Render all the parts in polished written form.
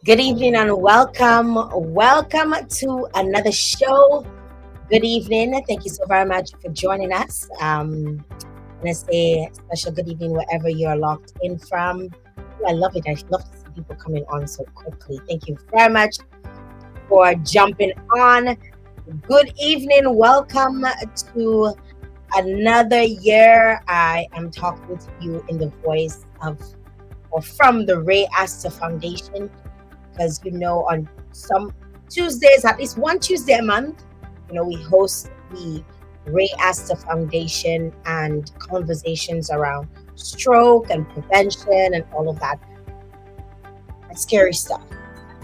Good evening and welcome. Welcome to another show. Good evening. Thank you so very much for joining us. And I say special good evening wherever you're locked in from. Oh, I love it. I love to see people coming on so quickly. Thank you very much for jumping on. Good evening. Welcome to another year. I am talking to you in the voice of or from the RAYASTA Foundation because on some Tuesdays, at least one Tuesday a month, we host the Ray Asta Foundation and conversations around stroke and prevention and all of that. That's scary stuff,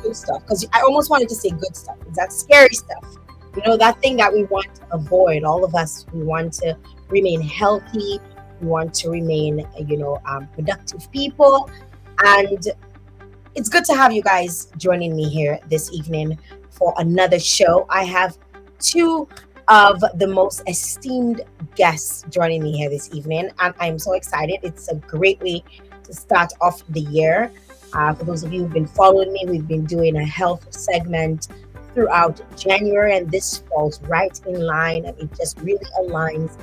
good stuff. Because I almost wanted to say good stuff. That's scary stuff. That thing that we want to avoid. All of us, we want to remain healthy. We want to remain, productive people. And it's good to have you guys joining me here this evening for another show. I have two of the most esteemed guests joining me here this evening, and I'm so excited. It's a great way to start off the year. For those of you who've been following me, we've been doing a health segment throughout January, and this falls right in line, and it just really aligns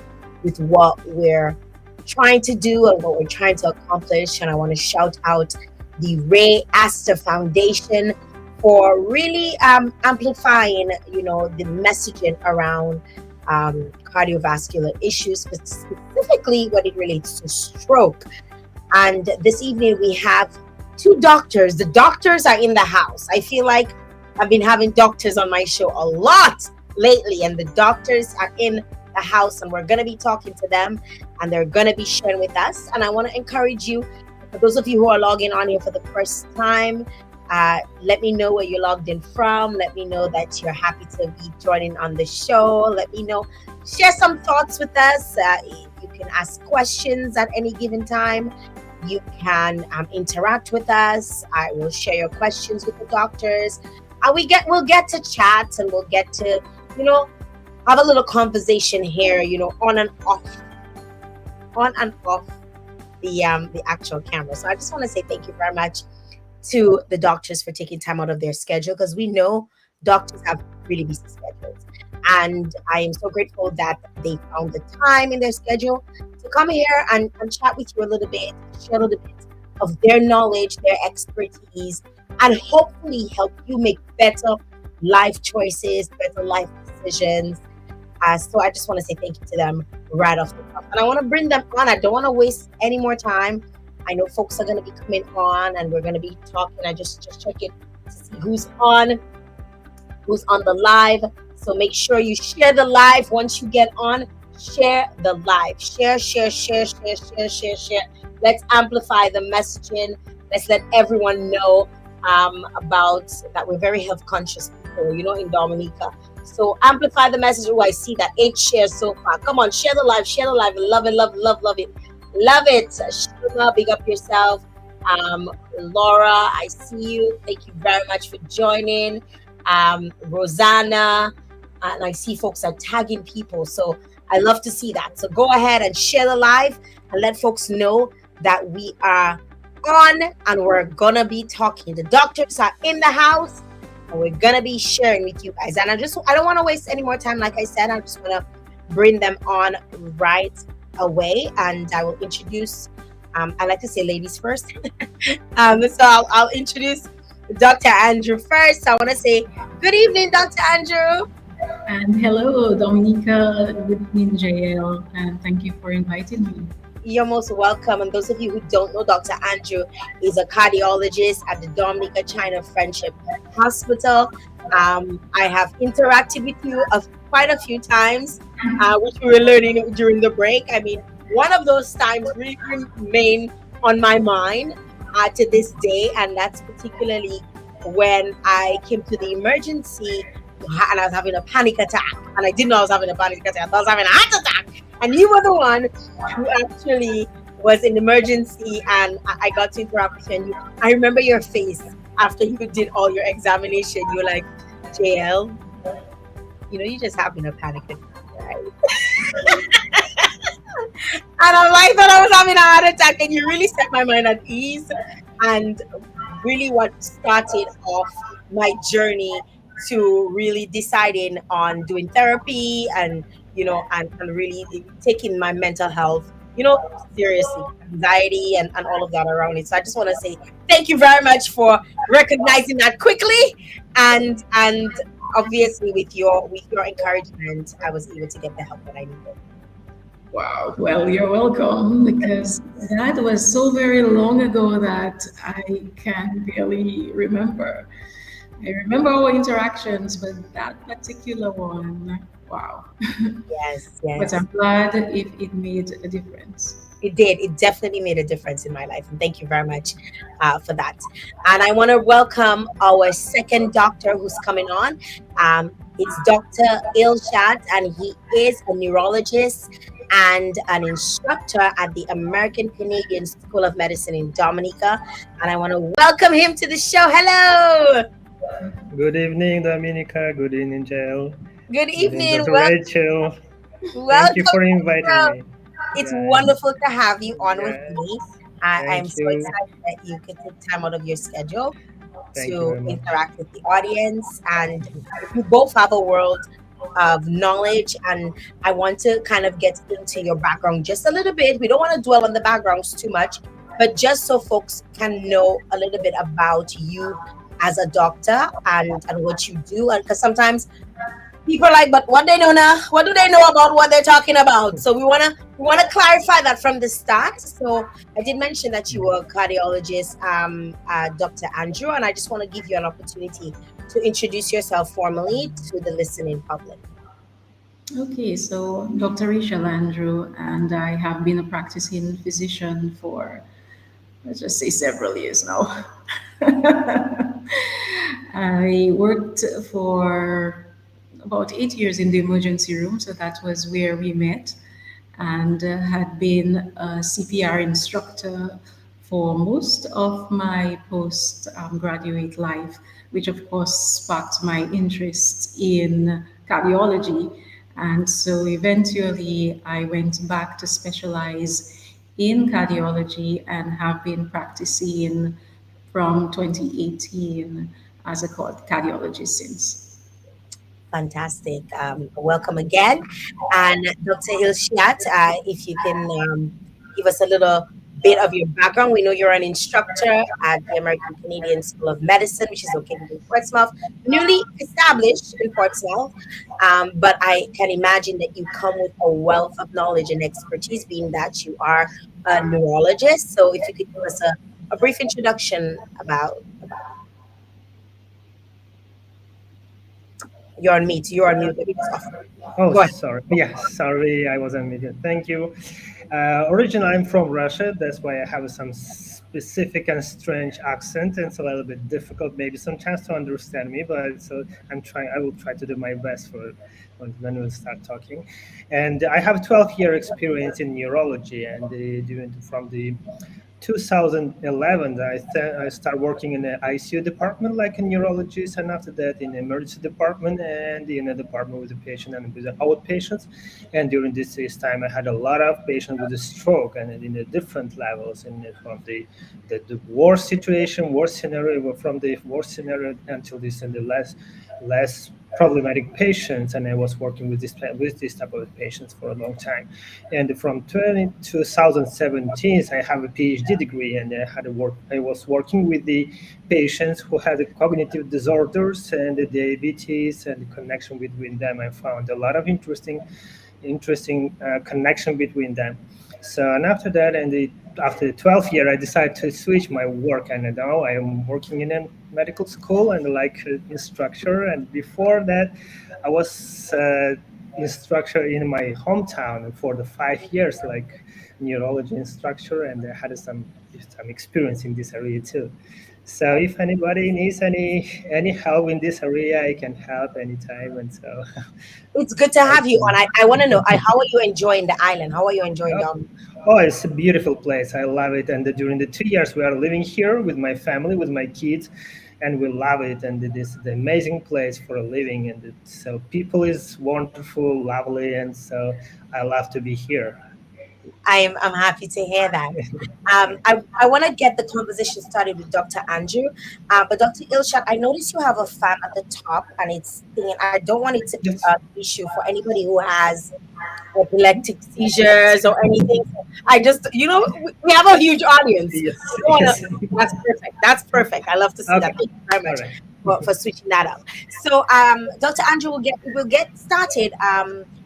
with what we're trying to do and what we're trying to accomplish. And I want to shout out the Ray Asta Foundation for really amplifying, the messaging around cardiovascular issues, specifically when it relates to stroke. And this evening we have two doctors. The doctors are in the house. I feel like I've been having doctors on my show a lot lately, and the doctors are in the house, and we're going to be talking to them, and they're going to be sharing with us. And I want to encourage you, for those of you who are logging on here for the first time, let me know where you're logged in from. Let me know that you're happy to be joining on the show. Let me know. Share some thoughts with us. You can ask questions at any given time. You can interact with us. I will share your questions with the doctors. And we'll get to chat, and we'll get to, have a little conversation here, on and off the actual camera. So I just want to say thank you very much to the doctors for taking time out of their schedule, because we know doctors have really busy schedules. And I am so grateful that they found the time in their schedule to come here and chat with you a little bit, share a little bit of their knowledge, their expertise, and hopefully help you make better life choices, better life decisions. So I just want to say thank you to them right off the top. And I want to bring them on. I don't want to waste any more time. I know folks are going to be coming on, and we're going to be talking. I just check it to see who's on the live. So make sure you share the live. Once you get on, share the live. Share. Let's amplify the messaging. Let's let everyone know about that we're very health conscious people, in Dominica. So amplify the message. Oh, I see that 8 shares so far. Come on, share the live. Love it. Love it. Shima, big up yourself. Laura, I see you. Thank you very much for joining. Rosanna, and I see folks are tagging people. So I love to see that. So go ahead and share the live and let folks know that we are on and we're gonna be talking. The doctors are in the house, and we're gonna be sharing with you guys. And I don't want to waste any more time. Like I said, I'm just gonna bring them on right away, and I will introduce. I like to say ladies first. So I'll introduce Dr. Andrew first. I want to say good evening, Dr. Andrew. And hello, Dominica. Good evening, Jael. And thank you for inviting me. You're most welcome. And those of you who don't know, Dr. Andrew is a cardiologist at the Dominica China Friendship Hospital. I have interacted with you quite a few times, which we were learning during the break. I mean, one of those times really remain on my mind to this day, and that's particularly when I came to the emergency and I was having a panic attack, and I didn't know I was having a panic attack. I was having a heart attack, and you were the one who actually was in emergency, and I got to interact with you. And I remember your face after you did all your examination. You were like, Jael, you're just having a panic attack, right? And I'm like, thought I was having a heart attack, and you really set my mind at ease. And really what started off my journey to really deciding on doing therapy and and really taking my mental health seriously, anxiety and all of that around it. So I just want to say thank you very much for recognizing that quickly, and obviously with your encouragement I was able to get the help that I needed. Wow. Well, you're welcome because that was so very long ago that I can barely remember. I remember our interactions, but that particular one, wow. Yes, But yes. I'm glad if it made a difference. It did. It definitely made a difference in my life. And thank you very much for that. And I want to welcome our second doctor who's coming on. It's Dr. Ilshat, and he is a neurologist and an instructor at the American Canadian School of Medicine in Dominica. And I want to welcome him to the show. Hello. Good evening, Dominica. Good evening, Jael. Good Good evening, evening. Dr. Rachel. Thank Welcome you for to the inviting show. me. It's Yeah, wonderful to have you on with me. yes. I'm Thank so you. excited that you could take time out of your schedule Thank you to very much. interact with the audience. And we both have a world of knowledge, and I want to kind of get into your background just a little bit. We don't want to dwell on the backgrounds too much, but just so folks can know a little bit about you as a doctor and what you do. And because sometimes people are like, but what they know now? What do they know about what they're talking about? So we wanna clarify that from the start. So I did mention that you were a cardiologist, Dr. Andrew, and I just want to give you an opportunity to introduce yourself formally to the listening public. Okay, so Dr. Rachel Andrew, and I have been a practicing physician for, let's just say, several years now. I worked for about 8 years in the emergency room, so that was where we met, and had been a CPR instructor for most of my post graduate life, which of course sparked my interest in cardiology. And so eventually I went back to specialize in cardiology and have been practicing from 2018 as a cardiologist since. Fantastic. Welcome again. And Dr. Ilshiat, if you can give us a little bit of your background. We know you're an instructor at the American Canadian School of Medicine, which is located in Portsmouth, newly established in Portsmouth. But I can imagine that you come with a wealth of knowledge and expertise, being that you are a neurologist. So if you could give us a brief introduction about you're on mute. You're on mute. Let me just off. Oh, Go ahead. sorry. Yeah, sorry, I wasn't muted. Thank you. Originally, I'm from Russia. That's why I have some specific and strange accent, and it's a little bit difficult, maybe sometimes to understand me. But so I'm trying. I will try to do my best for when we start talking. And I have 12-year experience in neurology, and doing from the 2011, I started working in the ICU department like a neurologist, and after that in the emergency department and in a department with the patient and with the outpatients. And during this time, I had a lot of patients with a stroke and in the different levels, from the worst situation, worst scenario, from the worst scenario until this and the less problematic patients, and I was working with this type of patients for a long time. And from 2017, I have a PhD degree, and I was working with the patients who had cognitive disorders and the diabetes, and the connection between them. I found a lot of interesting connection between them. So, and after that, after the 12th year, I decided to switch my work, and now I am working in a medical school and like instructor. And before that, I was instructor in my hometown for the 5 years, like neurology instructor, and I had some experience in this area too. So if anybody needs any help in this area, I can help anytime. And so It's good to I have you on. can. I want to know, how are you enjoying the island? How are you enjoying Dominica? Oh, it's a beautiful place. I love it. And during the 2 years we are living here with my family, with my kids, and we love it. And it is the amazing place for living. And so people is wonderful, lovely, and so I love to be here. I'm happy to hear that. I want to get the conversation started with Dr. Andrew, but Dr. Ilshat, I notice you have a fan at the top, and it's singing. I don't want it to be Yes. an issue for anybody who has epileptic seizures or anything. So I just, we have a huge audience. I Yes. don't want to. Yes. That's perfect. That's perfect. I love to see that. Okay. Thank you very All much right. for switching that up. So, Dr. Andrew, we'll get started.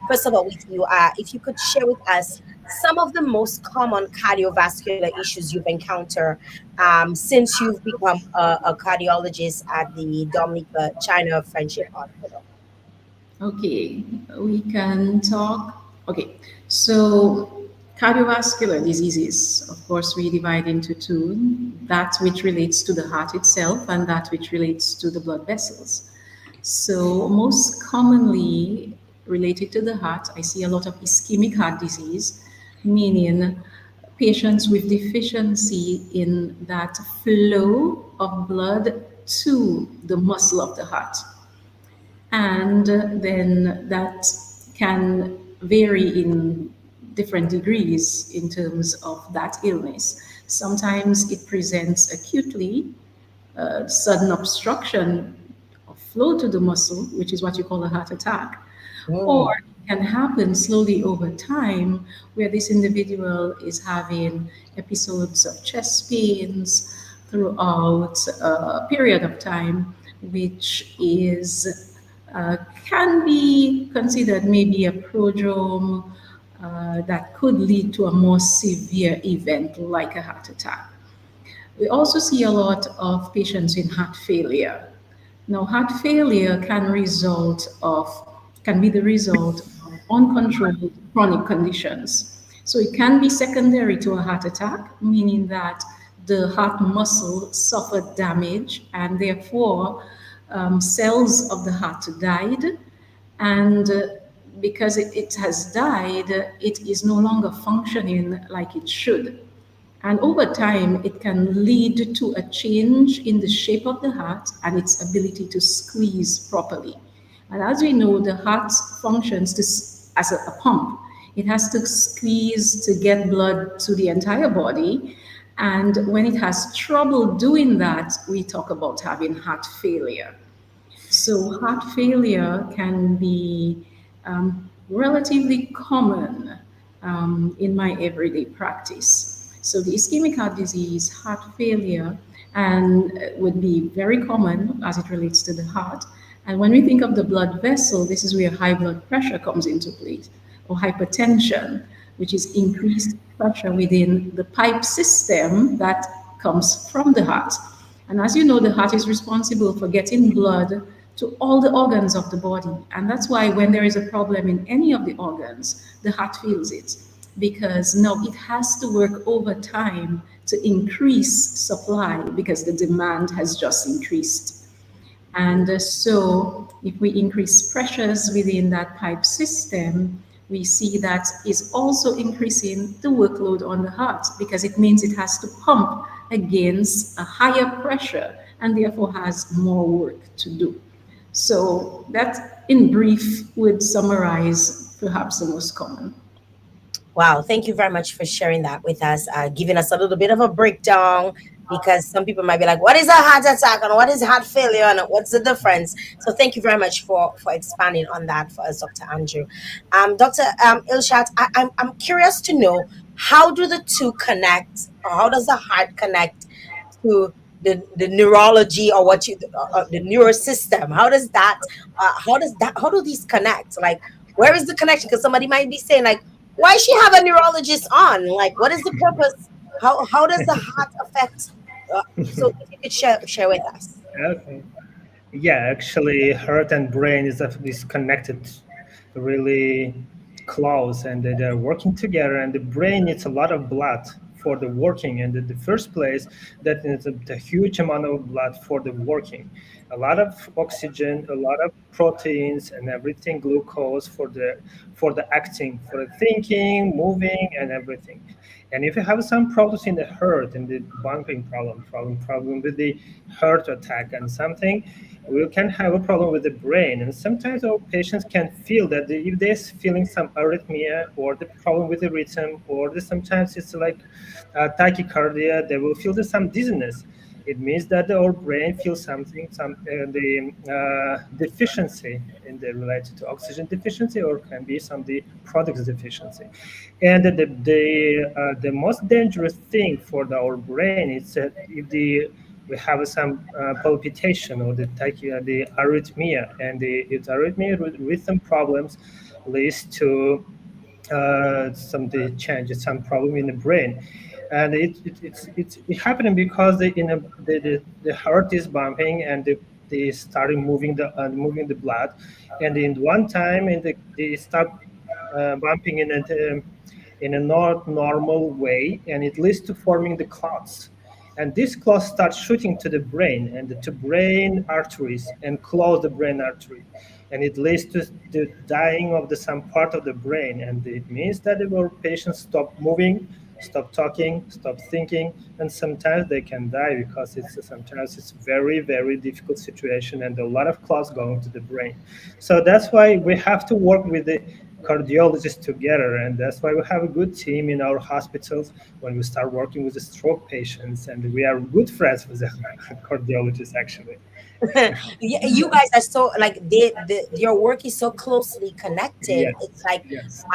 First of all, with you, if you could share with us some of the most common cardiovascular issues you've encountered since you've become a cardiologist at the Dominica China Friendship Hospital. Okay, we can talk. Okay, so cardiovascular diseases, of course, we divide into two, that which relates to the heart itself and that which relates to the blood vessels. So, most commonly related to the heart, I see a lot of ischemic heart disease, meaning patients with deficiency in that flow of blood to the muscle of the heart. And then that can vary in different degrees in terms of that illness. Sometimes it presents acutely, sudden obstruction of flow to the muscle, which is what you call a heart attack, or Mm. it can happen slowly over time where this individual is having episodes of chest pains throughout a period of time, which is can be considered maybe a prodrome that could lead to a more severe event like a heart attack. We also see a lot of patients in heart failure. Now, heart failure can be the result of uncontrolled chronic conditions. So it can be secondary to a heart attack, meaning that the heart muscle suffered damage and therefore cells of the heart died, and because it has died, it is no longer functioning like it should. And over time, it can lead to a change in the shape of the heart and its ability to squeeze properly. And as we know, the heart functions as a pump. It has to squeeze to get blood to the entire body. And when it has trouble doing that, we talk about having heart failure. So, heart failure can be relatively common in my everyday practice. So, the ischemic heart disease, heart failure, and would be very common as it relates to the heart. And when we think of the blood vessel, this is where high blood pressure comes into play, or hypertension, which is increased pressure within the pipe system that comes from the heart. And as you know, the heart is responsible for getting blood to all the organs of the body. And that's why when there is a problem in any of the organs, the heart feels it. Because now it has to work over time to increase supply because the demand has just increased. And so, if we increase pressures within that pipe system, we see that is also increasing the workload on the heart because it means it has to pump against a higher pressure and therefore has more work to do. So, that in brief would summarize perhaps the most common. Wow, thank you very much for sharing that with us, giving us a little bit of a breakdown because some people might be like, what is a heart attack and what is heart failure and what's the difference? So thank you very much for expanding on that for us, Dr. Andrew. Dr. Ilshat, I'm curious to know, how do the two connect, or how does the heart connect to the neurology, or the neurosystem? How do these connect? Like, where is the connection? Because somebody might be saying, like, why she have a neurologist on? Like, what is the purpose? How does the heart affect? So if you could share with us. Okay. Yeah, actually, heart and brain is connected really close, and they're working together. And the brain needs a lot of blood for the working. And in the first place, that is a huge amount of blood for the working. a lot of oxygen, a lot of proteins, and everything, glucose for the acting, for the thinking, moving, and everything. And if you have some problems in the heart and the bumping problem with the heart attack and something, we can have a problem with the brain. And sometimes our patients can feel that if they're feeling some arrhythmia or the problem with the rhythm, or sometimes it's like tachycardia, they will feel some dizziness. It means that our brain feels something, some the deficiency in the related to oxygen deficiency, or can be some the products deficiency. And the most dangerous thing for our brain is that if we have some palpitation or the arrhythmia, and the arrhythmia with rhythm problems leads to some the changes, some problem in the brain. And it's happening because the heart is bumping, and they started moving the blood, and in one time, and they start bumping in a not normal way, and it leads to forming the clots. And this clot starts shooting to the brain and to brain arteries and close the brain artery. And it leads to the dying of some part of the brain. And it means that our patients stop moving, stop talking, stop thinking, and sometimes they can die because sometimes it's very, very difficult situation and a lot of clots going to the brain. So that's why we have to work with the cardiologists together, and that's why we have a good team in our hospitals when we start working with the stroke patients, and we are good friends with the cardiologists actually. You guys are so like your work is so closely connected. Yes, It's like yes,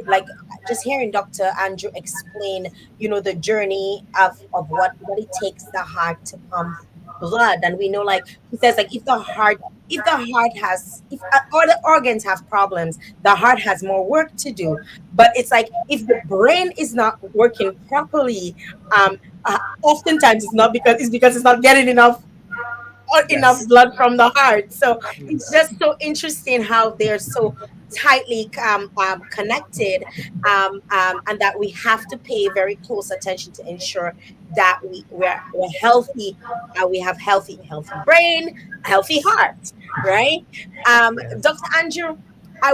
like just hearing Dr. Andrew explain, the journey of what it takes the heart to pump blood. And we know, like he says, like if the heart has, if all the organs have problems, the heart has more work to do. But it's like if the brain is not working properly, oftentimes it's because it's not getting enough yes, blood from the heart. So it's yes, just so interesting how they're so tightly connected, and that we have to pay very close attention to ensure that we're healthy, we have healthy brain, healthy heart, right? yes, Dr. Andrew,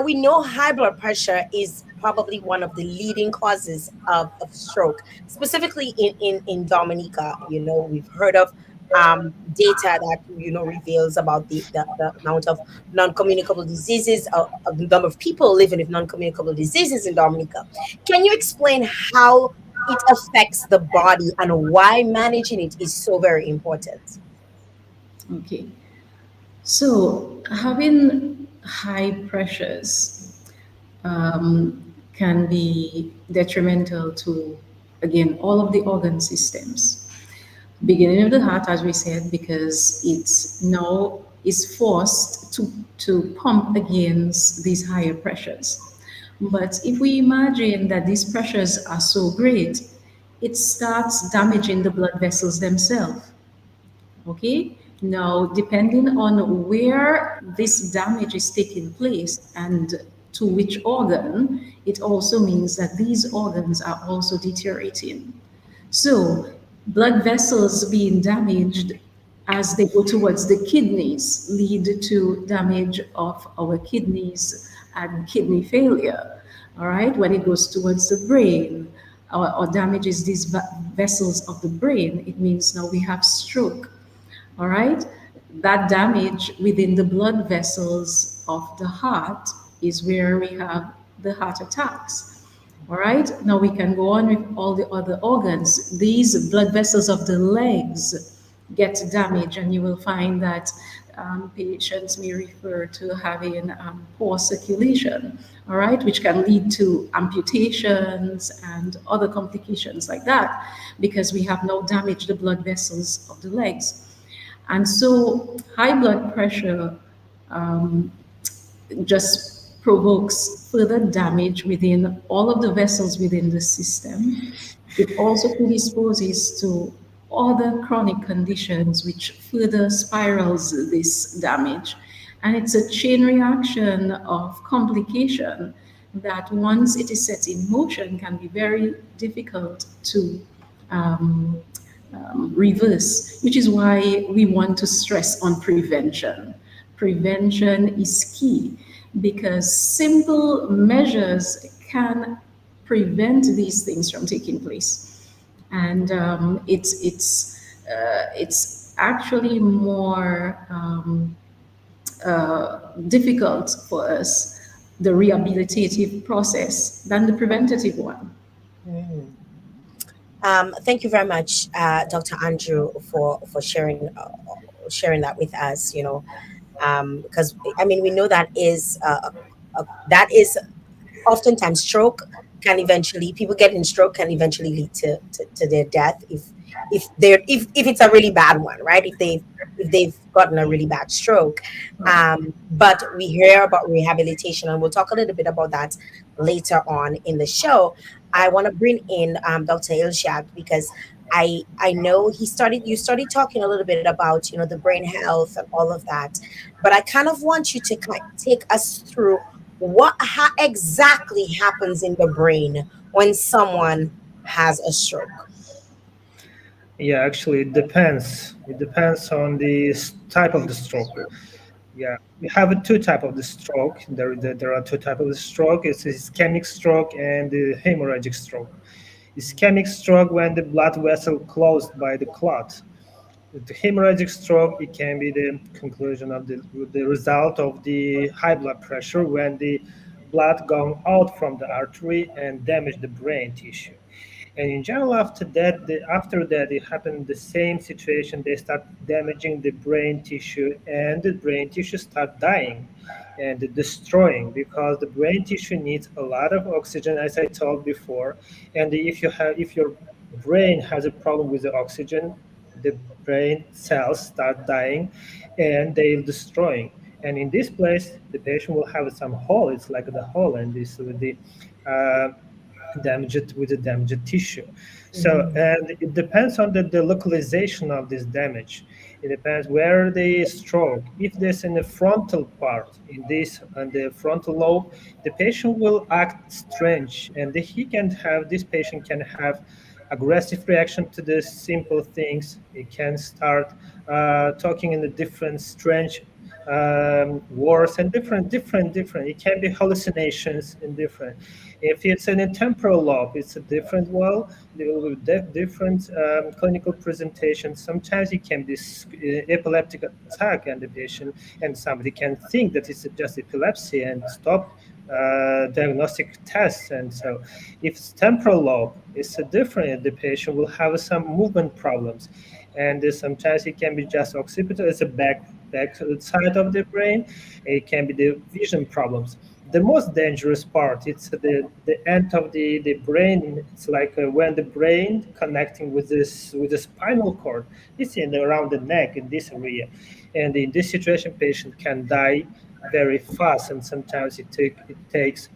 we know high blood pressure is probably one of the leading causes of stroke, specifically in Dominica. We've heard of data that reveals about the amount of non-communicable diseases, of the number of people living with non-communicable diseases in Dominica. Can you explain how it affects the body and why managing it is so very important? Okay. So having high pressures can be detrimental to, again, all of the organ systems. Beginning of the heart, as we said, because it's now is forced to pump against these higher pressures. But if we imagine that these pressures are so great, it starts damaging the blood vessels themselves. Okay, now depending on where this damage is taking place and to which organ, it also means that these organs are also deteriorating. So, blood vessels being damaged as they go towards the kidneys lead to damage of our kidneys and kidney failure. All right, when it goes towards the brain or damages these vessels of the brain, it means now we have stroke. All right, that damage within the blood vessels of the heart is where we have the heart attacks. All right, now we can go on with all the other organs. These blood vessels of the legs get damaged, and you will find that patients may refer to having poor circulation, all right, which can lead to amputations and other complications like that because we have now damaged the blood vessels of the legs. And so high blood pressure just provokes further damage within all of the vessels within the system. It also predisposes to other chronic conditions which further spirals this damage. And it's a chain reaction of complication that once it is set in motion can be very difficult to um, reverse, which is why we want to stress on prevention. Prevention is key because simple measures can prevent these things from taking place. And it's actually more difficult for us, the rehabilitative process, than the preventative one. Mm. Thank you very much, Dr. Andrew, for sharing that with us. Because I mean, we know that that is oftentimes stroke can eventually people getting stroke can eventually lead to their death if it's a really bad one, right? If they've gotten a really bad stroke. But we hear about rehabilitation, and we'll talk a little bit about that later on in the show. I want to bring in Dr. Ilshak because I know you started talking a little bit about the brain health and all of that, but I kind of want you to take us through how exactly happens in the brain when someone has a stroke. Yeah, actually, it depends. It depends on the type of the stroke. Yeah, we have two type of the stroke. There are two type of the stroke. It's a ischemic stroke and the hemorrhagic stroke. Ischemic stroke when the blood vessel closed by the clot. The hemorrhagic stroke, it can be the conclusion of the result of the high blood pressure when the blood gone out from the artery and damage the brain tissue. And in general, after that, it happened the same situation. They start damaging the brain tissue, and the brain tissue start dying and destroying because the brain tissue needs a lot of oxygen, as I told before. And if your brain has a problem with the oxygen, the brain cells start dying, and they're destroying. And in this place, the patient will have some hole. It's like the hole, and this with the uh, damaged with the damaged tissue. So, Mhm. and it depends on the localization of this damage. It depends where the stroke. If there's in the frontal part, in this on the frontal lobe, the patient will act strange, and this patient can have aggressive reaction to the simple things. It can start talking in a different, strange words and different. It can be hallucinations in different. If it's in a temporal lobe, it's a different well, with different clinical presentation. Sometimes it can be epileptic attack in the patient, and somebody can think that it's just epilepsy and stop diagnostic tests. And so, if it's temporal lobe, it's a different. The patient will have some movement problems, and sometimes it can be just occipital. It's a back side of the brain. It can be the vision problems. The most dangerous part, it's the end of the brain. It's like when the brain connecting with the spinal cord. It's in around the neck in this area, and in this situation, patient can die very fast, and sometimes it takes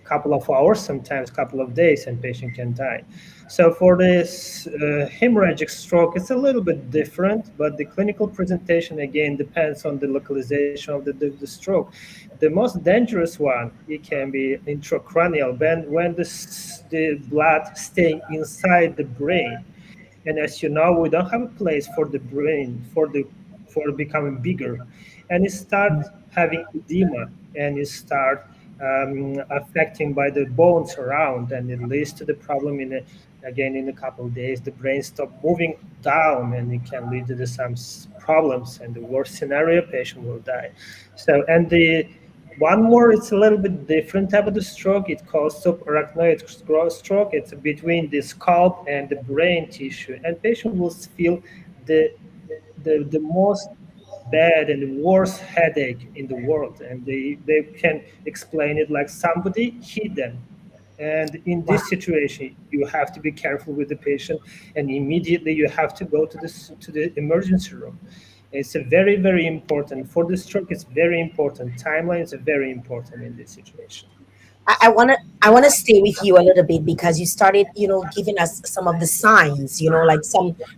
couple of hours, sometimes couple of days, and patient can die. So for this hemorrhagic stroke, it's a little bit different, but the clinical presentation again depends on the localization of the stroke. The most dangerous one, it can be intracranial when the blood staying inside the brain. And as you know, we don't have a place for the brain for becoming bigger, and it start having edema, and it start affecting by the bones around, and it leads to the problem again in a couple of days. The brain stop moving down, and it can lead to some problems. And the worst scenario, patient will die. So, and the one more, it's a little bit different type of the stroke. It calls subarachnoid stroke. It's between the scalp and the brain tissue, and patient will feel the the most bad and worst headache in the world, and they can explain it like somebody hit them. And in Wow. this situation, you have to be careful with the patient, and immediately you have to go to the emergency room. It's a very important for the stroke. It's very important. Timeline is very important in this situation. I want to stay with you a little bit because you started, giving us some of the signs, like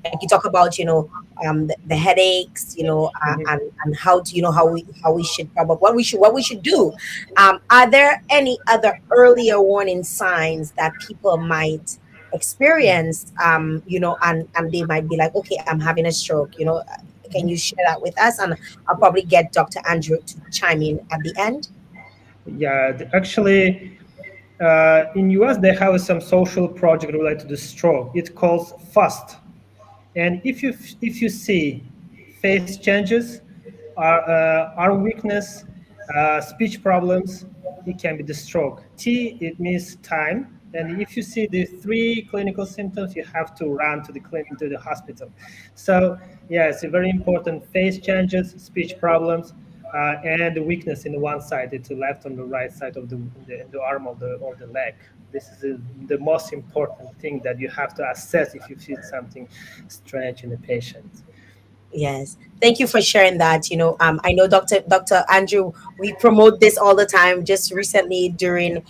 like you talk about, the headaches, Mhm. and how to, how we should probably what we should do. Are there any other earlier warning signs that people might experience, and they might be like, okay, I'm having a stroke, can you share that with us? And I'll probably get Dr. Andrew to chime in at the end. Yeah, actually, in US they have some social project related to stroke. It calls FAST. And if you see face changes, arm weakness, speech problems, it can be the stroke. T, it means time. And if you see the three clinical symptoms, you have to run to the hospital. So yeah, it's a very important: face changes, speech problems, and the weakness in the one side, to the left and the right side of the arm or the leg. This is the most important thing that you have to assess if you feel something strange in the patient. Yes. Thank you for sharing that. I know Dr. Andrew, we promote this all the time. Just recently during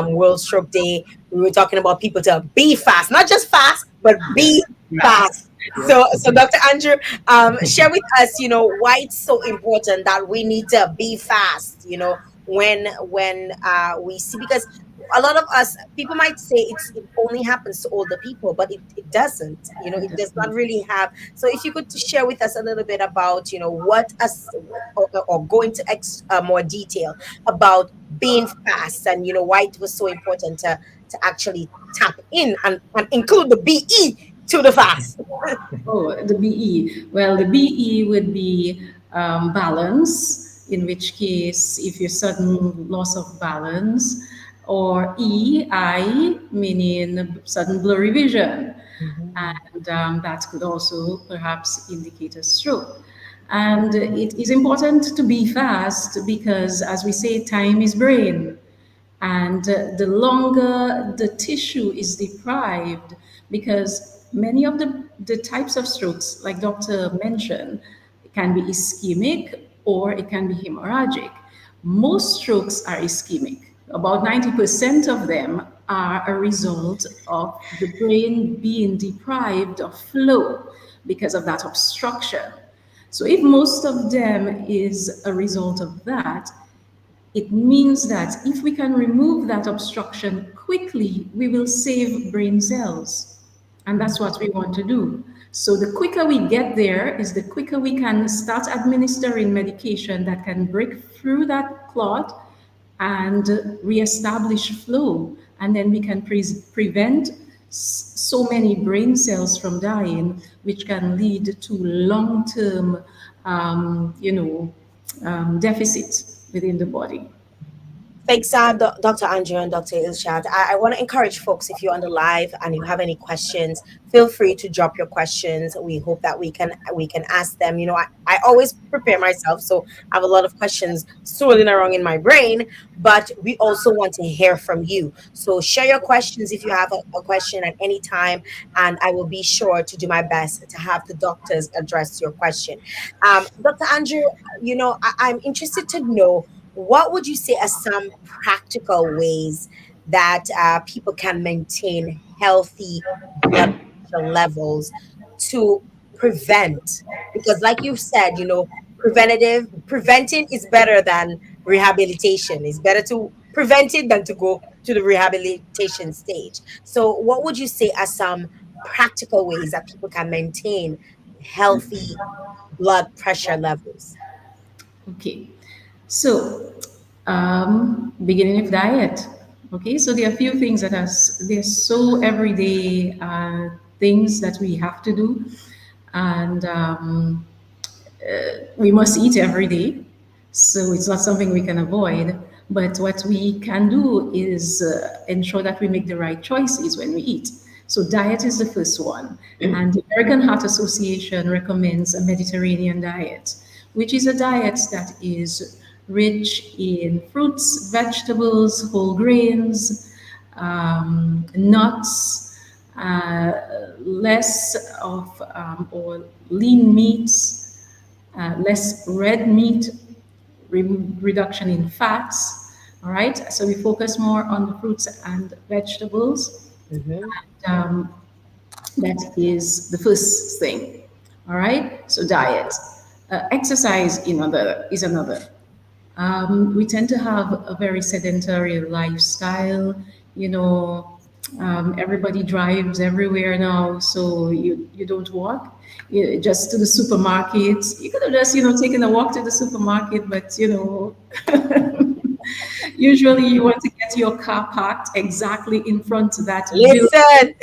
World Stroke Day, we were talking about people to be fast, not just fast, but Yeah. be fast. Yes. So Dr. Andrew, share with us, why it's so important that we need to be fast, when we see, because a lot of us, people might say it only happens to older people, but it doesn't. It does not really have. So if you could share with us a little bit about, what us, or go into more detail about being fast, and why it was so important to actually tap in and include the BE to the fast. Oh, the BE. Well, the BE would be balance, in which case, if you sudden loss of balance, or I, meaning sudden blurry vision. Mhm. And that could also perhaps indicate a stroke. And it is important to be fast because, as we say, time is brain. And the longer the tissue is deprived, because many of the types of strokes, like Doctor mentioned, it can be ischemic or it can be hemorrhagic. Most strokes are ischemic. About 90% of them are a result of the brain being deprived of flow because of that obstruction. So if most of them is a result of that, it means that if we can remove that obstruction quickly, we will save brain cells. And that's what we want to do. So the quicker we get there is the quicker we can start administering medication that can break through that clot and reestablish flow. And then we can prevent so many brain cells from dying, which can lead to long-term, deficit within the body. Thanks, Dr. Andrew and Dr. Ilshad. I want to encourage folks, if you're on the live and you have any questions, feel free to drop your questions. We hope that we can ask them. I always prepare myself, so I have a lot of questions swirling around in my brain, but we also want to hear from you. So share your questions if you have a question at any time, and I will be sure to do my best to have the doctors address your question. Dr. Andrew, I'm interested to know, what would you say are some practical ways that people can maintain healthy blood pressure levels to prevent? Because, like you've said, preventing is better than rehabilitation. It's better to prevent it than to go to the rehabilitation stage. So, what would you say are some practical ways that people can maintain healthy blood pressure levels? Okay, so beginning with diet. Okay, so there are a few things that are they're so everyday things that we have to do, and we must eat every day. So it's not something we can avoid. But what we can do is ensure that we make the right choices when we eat. So diet is the first one. And the American Heart Association recommends a Mediterranean diet, which is a diet that is rich in fruits, vegetables, whole grains, nuts, less of or lean meats, less red meat, reduction in fats. All right, so we focus more on the fruits and vegetables. Mm-hmm. Um, that is the first thing. All right, so diet. Exercise is another. We tend to have a very sedentary lifestyle. You know, Everybody drives everywhere now, so you don't walk. You, just to the supermarket. You could have just taken a walk to the supermarket, but usually you want to get your car parked exactly in front of that building. Listen,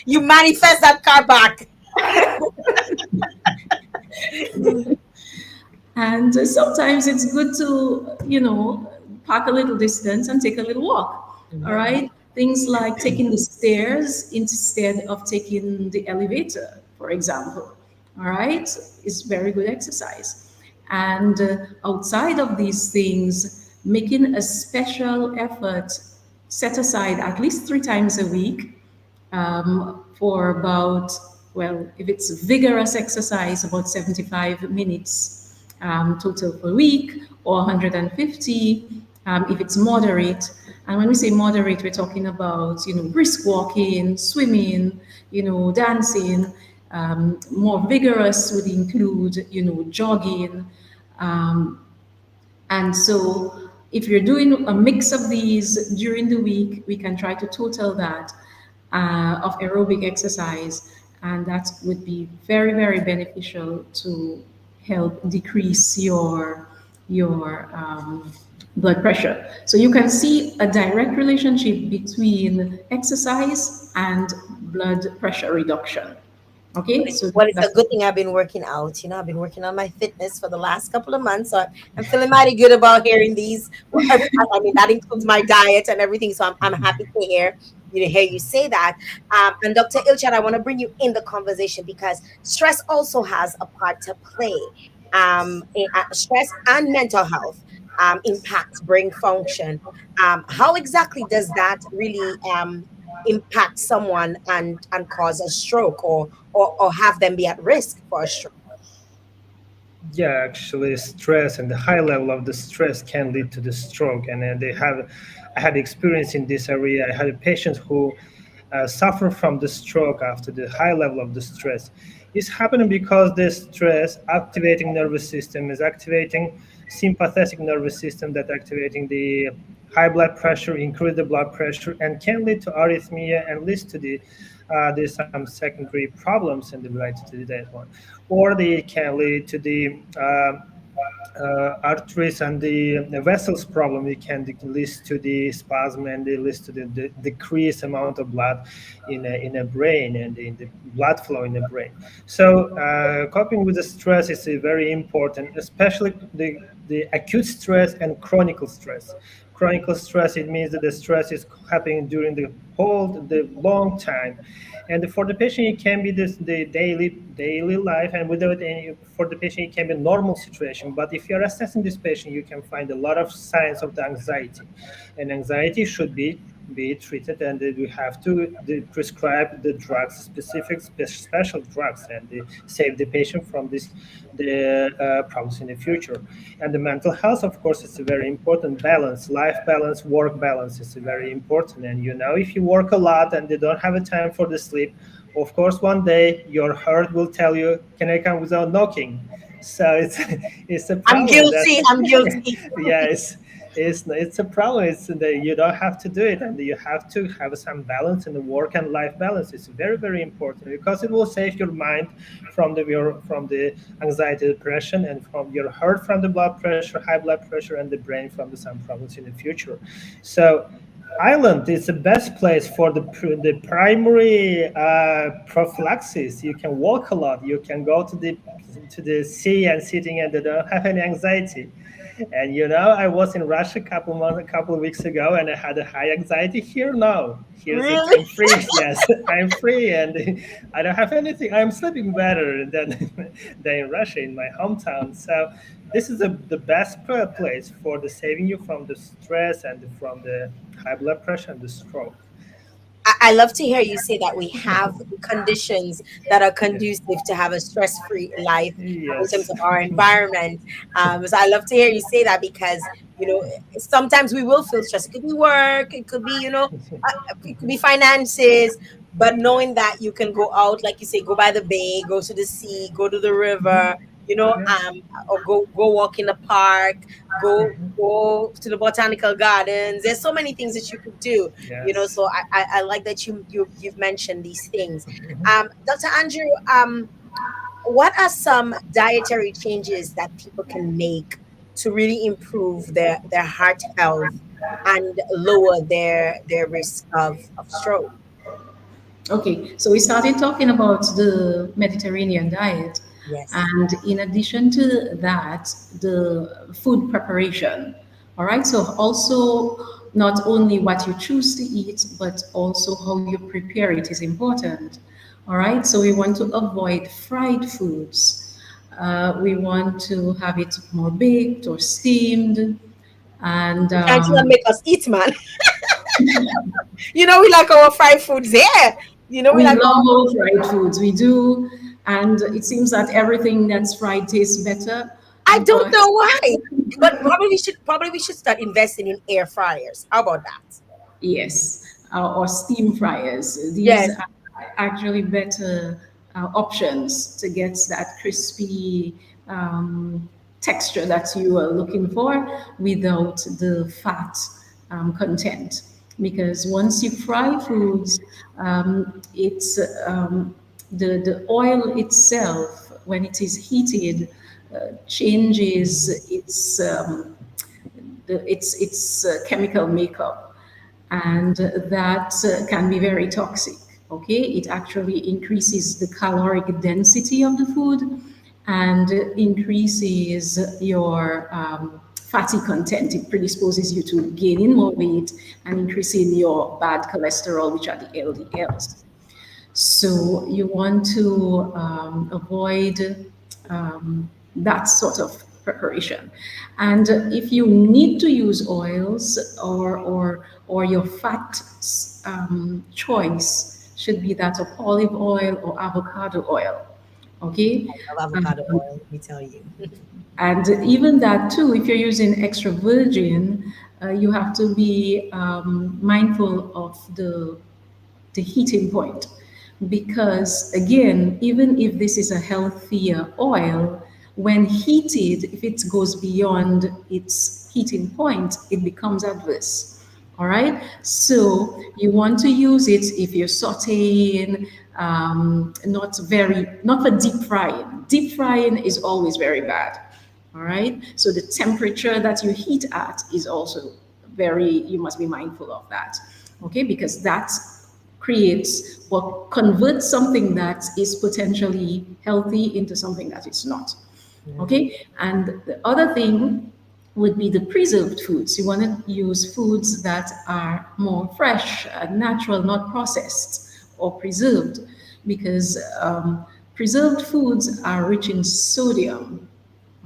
you manifest that car back. And sometimes it's good to, park a little distance and take a little walk. All Mhm. right. Things like taking the stairs instead of taking the elevator, for example. All right. Is very good exercise. And outside of these things, making a special effort, set aside at least 3 times a week for about, well, if it's vigorous exercise, about 75 minutes total per week, or 150 if it's moderate. And when we say moderate, we're talking about, brisk walking, swimming, dancing. More vigorous would include, jogging. Um, and so, if you're doing a mix of these during the week, we can try to total that of aerobic exercise, and that would be very, very beneficial to help decrease your blood pressure. So you can see a direct relationship between exercise and blood pressure reduction. Okay, so Well, it's a that's good thing I've been working out. I've been working on my fitness for the last couple of months, so I'm feeling mighty good about hearing these. Well, I mean, that includes my diet and everything. So I'm happy to hear you say that. And Dr. Ilchan, I want to bring you in the conversation because stress also has a part to play. Stress and mental health impacts brain function. How exactly does that really impact someone and cause a stroke or have them be at risk for a stroke? Yeah, actually, stress and the high level of the stress can lead to the stroke. And I had experience in this area. I had a patient who suffer from the stroke after the high level of the stress. It's happening because the stress activating nervous system is activating sympathetic nervous system that activating the high blood pressure, increase the blood pressure, and can lead to arrhythmia and leads to there's some secondary problems in the related to that one, or they can lead to the arteries and the vessels problem. It can lead to the spasm and it leads to the decreased amount of blood in a brain and in the blood flow in the brain. So coping with the stress is very important, especially the acute stress and chronic stress. Chronic stress, it means that the stress is happening during the long time, and for the patient it can be the daily life, and without any, for the patient it can be a normal situation. But if you're assessing this patient, you can find a lot of signs of the anxiety, and anxiety should be treated, and we have to prescribe the drugs, special drugs, and save the patient from the problems in the future. And the mental health, of course, is a very important balance. Life balance, work balance is very important. And if you work a lot and you don't have a time for the sleep, of course, one day your heart will tell you, "Can I come without knocking?" So it's it's a I'm problem. guilty. I'm guilty. Yeah, it's a problem. It's that you don't have to do it, and you have to have some balance in the work and life balance. It's very, very important because it will save your mind from the anxiety, depression, and from your heart from the blood pressure, high blood pressure, and the brain from some problems in the future. So Ireland is the best place for the primary prophylaxis. You can walk a lot. You can go to the sea and sitting and don't have any anxiety. And I was in Russia a couple of weeks ago, and I had a high anxiety. Here now, Really? I'm free. Yes, I'm free, and I don't have anything. I'm sleeping better than in Russia, in my hometown. So this is the best place for the saving you from the stress and from the high blood pressure and the stroke. I love to hear you say that we have conditions that are Yeah. conducive to have a stress-free life in terms Yes. of our environment. So I love to hear you say that because sometimes we will feel stress. It could be work, it could be it could be finances, but knowing that you can go out, like you say, go by the bay, go to the sea, go to the river. Yes. or go walk in the park, go to the botanical gardens. There's so many things that you could do, Yes. so I like that you've mentioned these things. Dr. Andrew, what are some dietary changes that people can make to really improve their heart health and lower their risk of stroke? Okay, so we started talking about the Mediterranean diet, Yes. and in addition to that, the food preparation. All right, so also not only what you choose to eat, but also how you prepare it is important. All right, so we want to avoid fried foods. We want to have it more baked or steamed, and You're trying to make us eat, man. We like our fried foods here. We we like our. love all fried foods. We do. And it seems that everything that's fried tastes better. I don't But know why, but probably we should start investing in air fryers. How about that? yes, or steam fryers. These Yes. are actually better options to get that crispy texture that you are looking for without the fat content. Because once you fry foods, it's the oil itself, when it is heated, changes its chemical makeup, and that can be very toxic. Okay, it actually increases the caloric density of the food and increases your fatty content. It predisposes you to gaining more weight and increasing your bad cholesterol, which are the LDLs. So you want to avoid that sort of preparation. And if you need to use oils, or your fat choice should be that of olive oil or avocado oil. Okay, Love avocado oil, let me tell you. and even that too, if you're using extra virgin, you have to be mindful of the heating point, because again, even if this is a healthier oil, when heated, if it goes beyond its heating point, it becomes adverse. All right, so you want to use it if you're sauteing, not for deep frying. Deep frying is always very bad. All right, so the temperature that you heat at is also you must be mindful of that. Okay, because that creates or converts something that is potentially healthy into something that is not. Okay, and the other thing would be the preserved foods. You want to use foods that are more fresh, natural, not processed or preserved, because preserved foods are rich in sodium.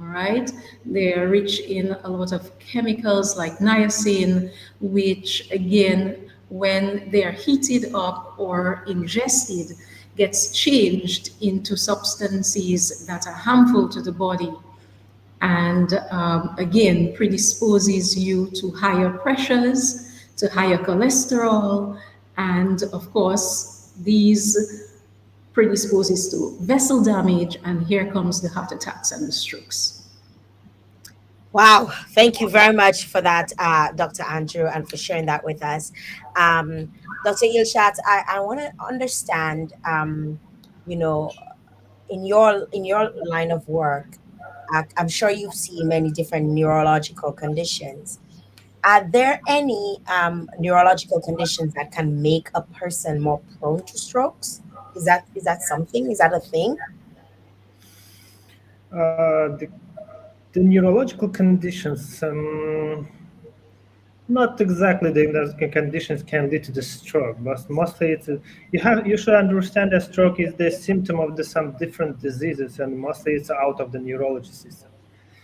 All right, they are rich in a lot of chemicals like niacin, which again, when they are heated up or ingested, gets changed into substances that are harmful to the body, and again predisposes you to higher pressures, to higher cholesterol, and of course these predisposes to vessel damage, and here comes the heart attacks and the strokes. Wow, thank you very much for that, Dr. Andrew, and for sharing that with us. Dr. Ilshat, I want to understand, you know, in your line of work, I'm sure you've seen many different neurological conditions. Are there any neurological conditions that can make a person more prone to strokes? Is that something? Is that a thing? The neurological conditions, not exactly the neurological conditions can lead to the stroke, but mostly you should understand that stroke is the symptom of some different diseases, and mostly it's out of the neurology system.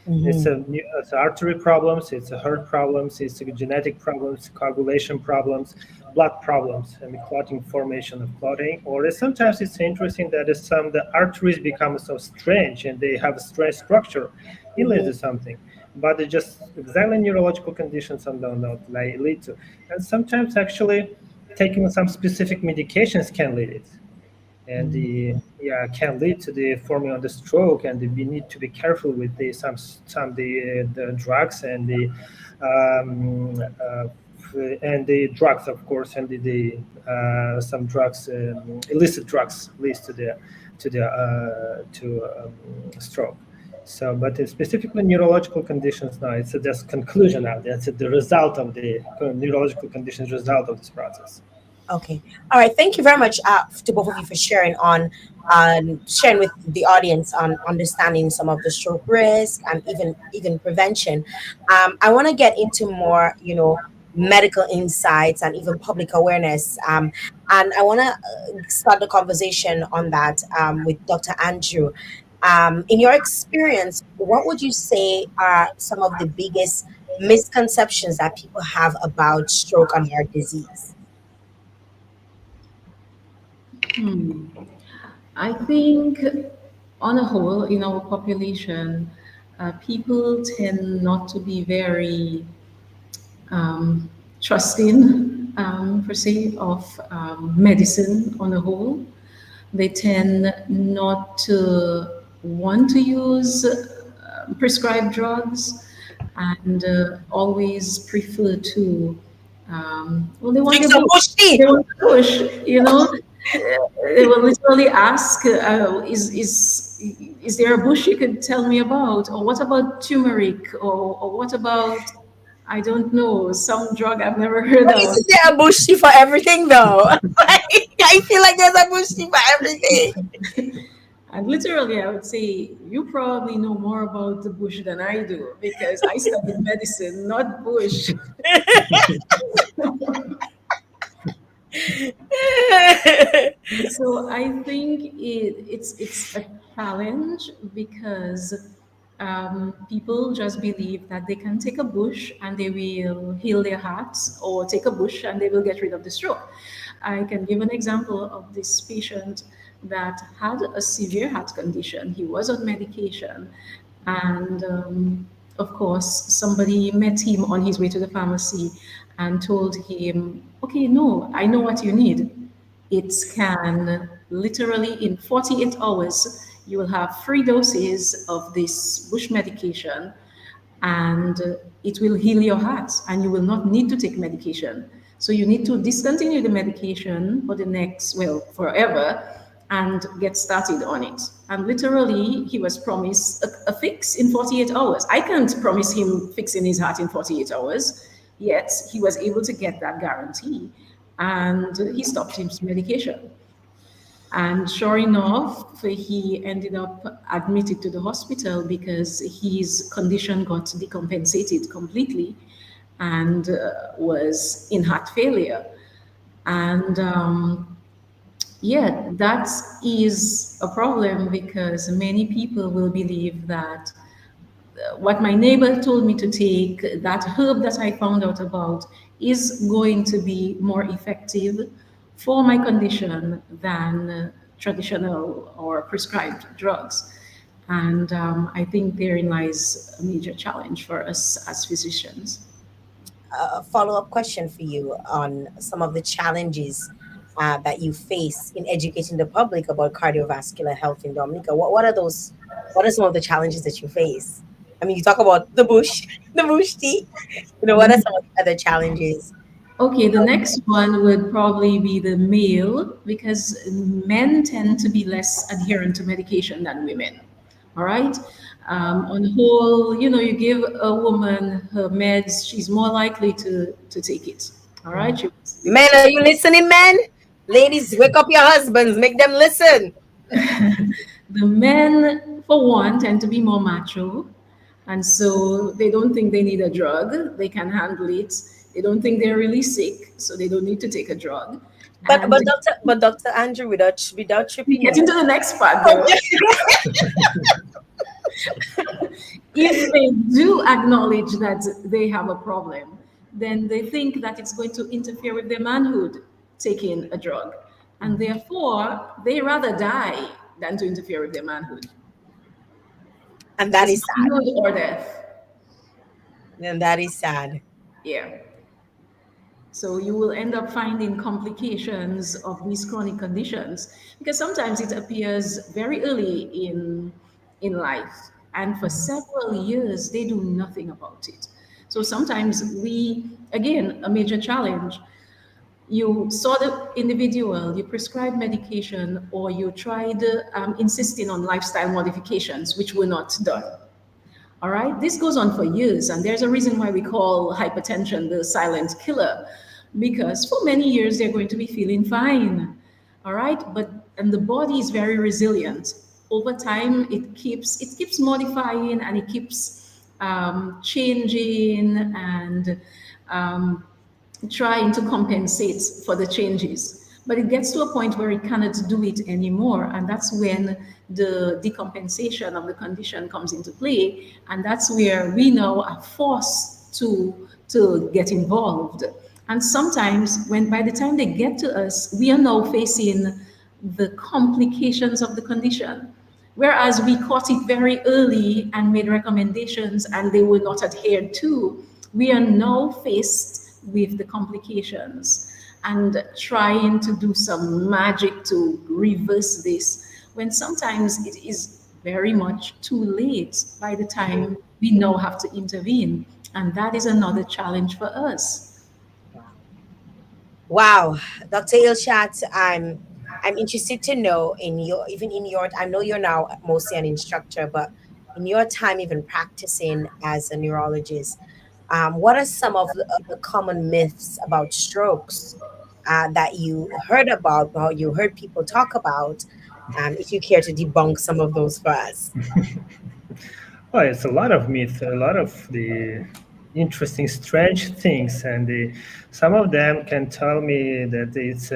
Mm-hmm. It's artery problems, it's a heart problems, it's genetic problems, coagulation problems, blood problems, and the clotting formation of clotting. Or sometimes it's interesting that the arteries become so strange and they have a strange structure. It leads Mm-hmm. to something, but it's just exactly neurological conditions and don't know lead to. And sometimes actually taking some specific medications can lead it. and the yeah can lead to the forming of the stroke, and we need to be careful with the some the drugs and the um, uh, and the drugs, of course, and some drugs, illicit drugs, leads to stroke. So, but specifically neurological conditions, no, it's just conclusion now. That's the result of the neurological conditions, result of this process. Okay. All right. Thank you very much to both of you for sharing with the audience on understanding some of the stroke risk and even prevention. I want to get into more, medical insights and even public awareness. And I want to start the conversation on that with Dr. Andrew. In your experience, what would you say are some of the biggest misconceptions that people have about stroke and heart disease? Hmm. I think, on a whole, in our population, people tend not to be very um, trusting, per se, of medicine on a whole. They tend not to want to use prescribed drugs and always prefer to, well, they want Drink the some push. bush tea. They want the push, you know. They will literally ask, is there a bush you could tell me about? Or what about turmeric? Or what about, I don't know, some drug I've never heard Why of? isn't there a bush tea for everything though? Like, I feel like there's a bush tea for everything. And literally, I would say, you probably know more about the bush than I do because I studied medicine, not bush. So I think it's a challenge because people just believe that they can take a bush and they will heal their hearts, or take a bush and they will get rid of the stroke. I can give an example of this patient that had a severe heart condition. He was on medication, and of course, somebody met him on his way to the pharmacy and told him, "Okay, no, I know what you need. It can literally, in 48 hours, you will have 3 doses of this bush medication, and it will heal your heart, and you will not need to take medication. So you need to discontinue the medication for the next, well, forever, and get started on it." And literally, he was promised a fix in 48 hours. I can't promise him fixing his heart in 48 hours, yet he was able to get that guarantee, and he stopped his medication. And sure enough, he ended up admitted to the hospital because his condition got decompensated completely and was in heart failure. And yeah, that is a problem because many people will believe that what my neighbor told me to take, that herb that I found out about, is going to be more effective for my condition than traditional or prescribed drugs. And I think therein lies a major challenge for us as physicians. A follow-up question for you on some of the challenges that you face in educating the public about cardiovascular health in Dominica. What are those? What are some of the challenges that you face? I mean, you talk about the bush, the bush tea. What are some of the other challenges? Okay, the next one would probably be the male because men tend to be less adherent to medication than women. All right. On the whole, you give a woman her meds, she's more likely to take it. All right. Men, are you listening, men? Ladies, wake up your husbands, make them listen. The men, for one, tend to be more macho, and so they don't think they need a drug. They can handle it. They don't think they're really sick, so they don't need to take a drug. But And Dr. Andrew, without we tripping get you. into the next part, though. If they do acknowledge that they have a problem, then they think that it's going to interfere with their manhood taking a drug. And therefore, they rather die than to interfere with their manhood. And that It's is sad. manhood or death. And that is sad. Yeah. So you will end up finding complications of these chronic conditions because sometimes it appears very early in life, and for several years they do nothing about it. So sometimes again, a major challenge. You saw the individual, you prescribed medication, or you tried insisting on lifestyle modifications, which were not done. All right, this goes on for years, and there's a reason why we call hypertension the silent killer, because for many years they're going to be feeling fine. All right, but and the body is very resilient. Over time, it keeps modifying and it keeps changing and um, trying to compensate for the changes. But it gets to a point where it cannot do it anymore. And that's when the decompensation of the condition comes into play. And that's where we now are forced to get involved. And sometimes, when by the time they get to us, we are now facing the complications of the condition. Whereas we caught it very early and made recommendations and they were not adhered to, we are now faced with the complications and trying to do some magic to reverse this when sometimes it is very much too late by the time we now have to intervene. And that is another challenge for us. Wow, Dr. Ilshat, I'm interested to know in your even in your I know you're now mostly an instructor, but in your time even practicing as a neurologist, what are some of the common myths about strokes that you heard about or you heard people talk about? If you care to debunk some of those for us. Well, it's a lot of myth, a lot of the interesting, strange things, and some of them can tell me that it's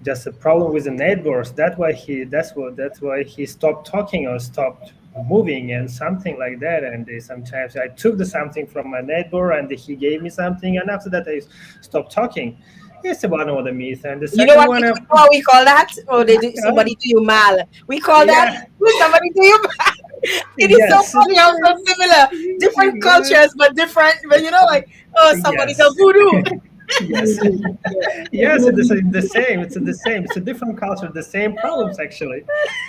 just a problem with the neighbors. That's why he stopped talking or stopped moving and something like that. And sometimes I took the something from my neighbor and he gave me something, and after that I stopped talking. It's one of the myth, and the You know second what one, you know what we call that? Or they do uh, somebody do you mal. We call that yeah, somebody do you mal. It is so yes, funny how so similar. Different yeah, cultures but different, but like, oh, somebody the yes, voodoo. yes. Yes, it is the same. It's the same. It's a different culture, the same problems actually.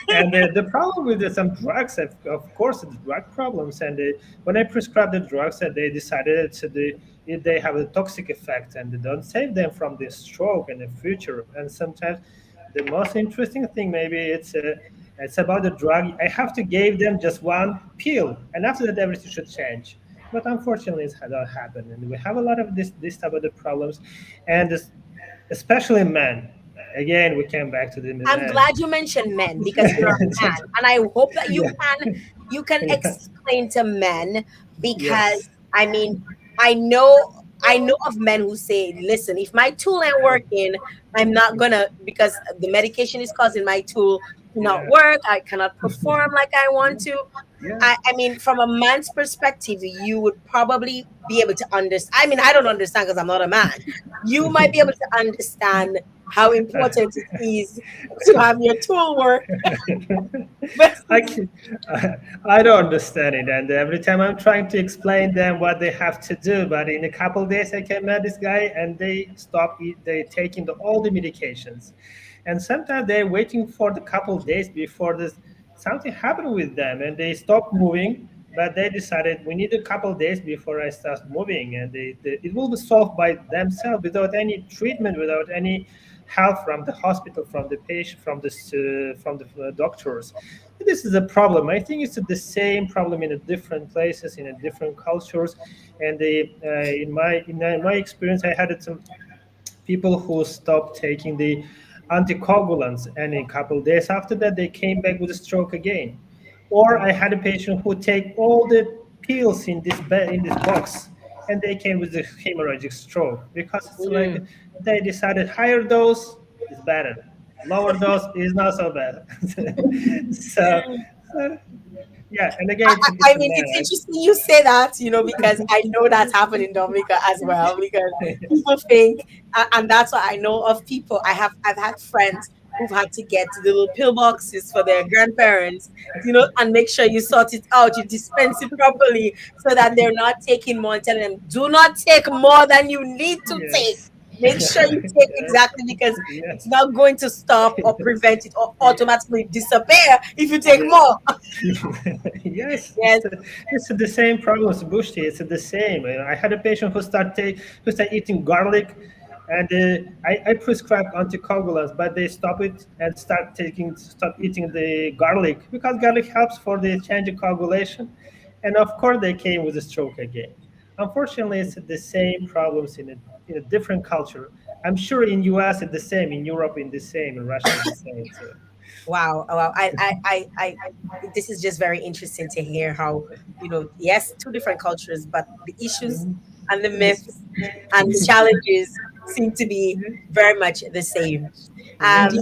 And the problem with some drugs, of course, it's drug problems. And when I prescribed the drugs, they decided they have a toxic effect and they don't save them from the stroke in the future. And sometimes the most interesting thing maybe it's about the drug. I have to give them just one pill, and after that everything should change. But unfortunately, it's not happen, and we have a lot of this type of the problems, and especially men. Again, we came back to the I'm men. glad you mentioned men because you're a man, and I hope that Yeah, you can yes, explain to men yes, because I mean I know of men who say, listen, if my tool ain't working, I'm not gonna because the medication is causing my tool to not yeah, work. I cannot perform like I want to. yeah. I mean, from a man's perspective, you would probably be able to understand. I mean, I don't understand because I'm not a man. You might be able to understand how important it is to have your tool work. But I can, I don't understand it, and every time I'm trying to explain them what they have to do, but in a couple days I can met this guy, and they stop eat, they taking all the medications, and sometimes they're waiting for the couple days before this something happened with them, and they stop moving. But they decided we need a couple days before I start moving, and it will be solved by themselves without any treatment, without any help from the hospital, from the patient, from the doctors. This is a problem. I think it's the same problem in different places, in different cultures. And in my experience, I had some people who stopped taking the anticoagulants, and a couple days after that, they came back with a stroke again. Or I had a patient who take all the pills in in this box, and they came with a hemorrhagic stroke because it's like mm, they decided higher dose is better, lower dose is not so bad. so, so yeah, and again, it's I a mean, man, it's interesting you say that, because I know that's happened in Dominica as well. Because right? people think, and that's why I know of people. I've had friends who've had to get the little pill boxes for their grandparents, and make sure you sort it out, you dispense it properly, so that they're not taking more, and telling them, do not take more than you need to take. Yes, Make sure you take exactly, because it's Yes. not going to stop or prevent it or automatically disappear if you take Yes. more. Yes, Yes. it's the same problems, Bushti. It's the same. I had a patient who started eating garlic, and I prescribed anticoagulants, but they stop it and stop eating the garlic because garlic helps for the change of coagulation, and of course they came with a stroke again. Unfortunately, it's the same problems in a different culture. I'm sure in US it's the same, in Europe it's the same, in Russia it's the same too. Wow. Wow. This is just very interesting to hear how, yes, two different cultures, but the issues and the myths and the challenges seem to be very much the same. And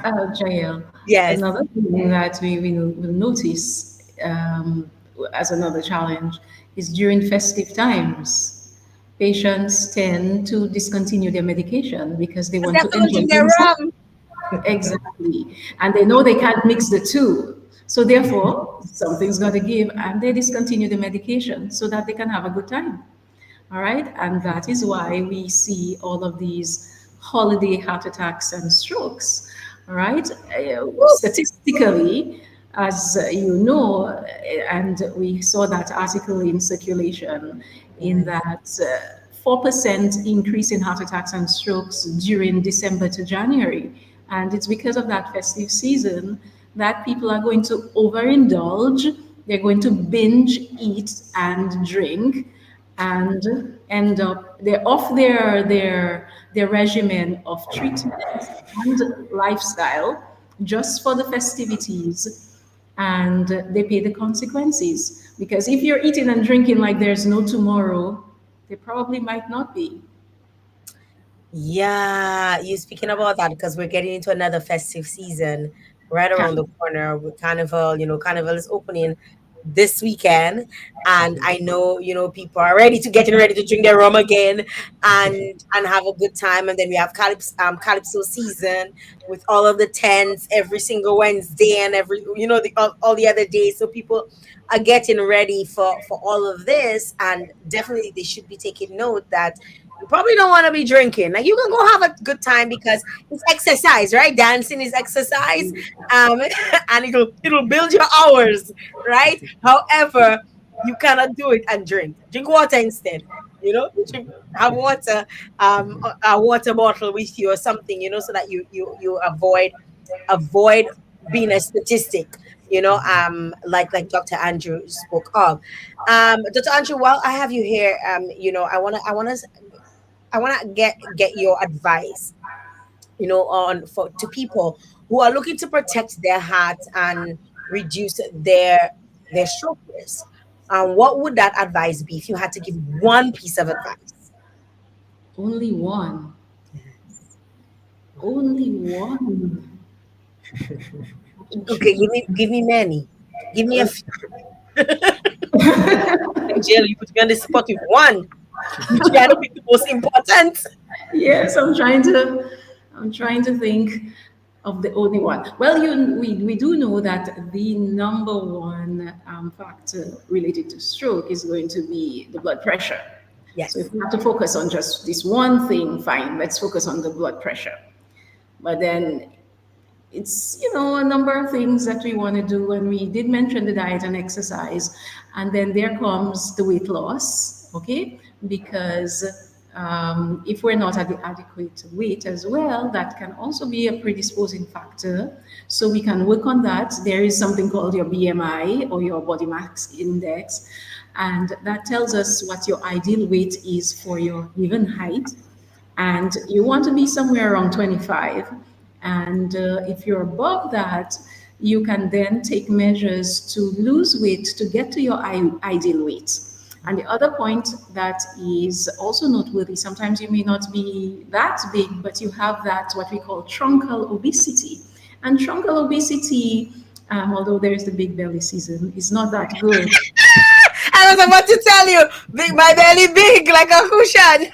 Um, Jael, yes. another thing that we will notice as another challenge is during festive times, patients tend to discontinue their medication because they Because want they to have to go enjoy drink their themselves. rum. Exactly. And they know they can't mix the two. So therefore, something's got to give, and they discontinue the medication so that they can have a good time. All right. And that is why we see all of these holiday heart attacks and strokes. All right. Statistically, as you know, and we saw that article in circulation in Yes. that 4% increase in heart attacks and strokes during December to January. And it's because of that festive season that people are going to overindulge, they're going to binge eat and drink and end up they're off their regimen of treatment and lifestyle just for the festivities, and they pay the consequences, because if you're eating and drinking like there's no tomorrow, there probably might not be. Yeah, you speaking about that because we're getting into another festive season right around the corner with Carnival. Carnival is opening this weekend, and I know people are getting ready to drink their rum again and have a good time. And then we have Calypso season with all of the tents every single Wednesday and every all the other days. So people are getting ready for all of this, and definitely they should be taking note that you probably don't want to be drinking. Like, you can go have a good time because it's exercise, right? Dancing is exercise, um, and it'll build your hours, right? However, you cannot do it and drink. Drink water instead. Have water, a water bottle with you or something, so that you avoid being a statistic. Like Dr. Andrew spoke of. Dr. Andrew, while I have you here, I want to get your advice, on for to people who are looking to protect their heart and reduce their stroke risk. What would that advice be if you had to give one piece of advice? Only one. Yes. Only one. Okay, Tricky. give me many. Give me a few. Jail, you put me on the spot with one. You try to pick the most important. Yes, I'm trying to think of the only one. Well, we do know that the number one factor related to stroke is going to be the blood pressure. So if Yes. we have to focus on just this one thing, fine, let's focus on the blood pressure. But then it's a number of things that we want to do, and we did mention the diet and exercise, and then there comes the weight loss, okay, because if we're not at the adequate weight as well, that can also be a predisposing factor. So we can work on that. There is something called your BMI, or your body mass index, and that tells us what your ideal weight is for your given height, and you want to be somewhere around 25. And if you're above that, you can then take measures to lose weight to get to your ideal weight. And the other point that is also noteworthy, sometimes you may not be that big, but you have that what we call truncal obesity. And truncal obesity, although there is the big belly season, is not that good. I was about to tell you, my belly big like a cushion.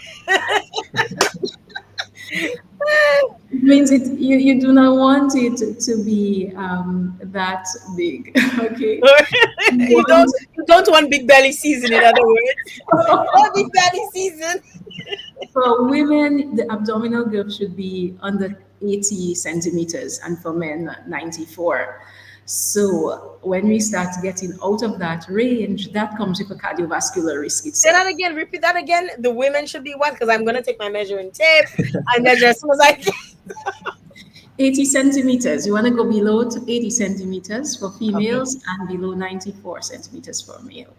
It means you do not want it to be that big. Okay. You you don't want you don't want big belly season, in other words. No big belly season. For women, the abdominal girth should be under 80 centimeters, and for men, 94. So when we start getting out of that range, that comes with a cardiovascular risk Say itself. that again. Repeat that again. The women should be what? Because I'm gonna take my measuring tape and measure as soon as I can. 80 centimeters. You want to go below to 80 centimeters for Okay. females and below 94 centimeters for male.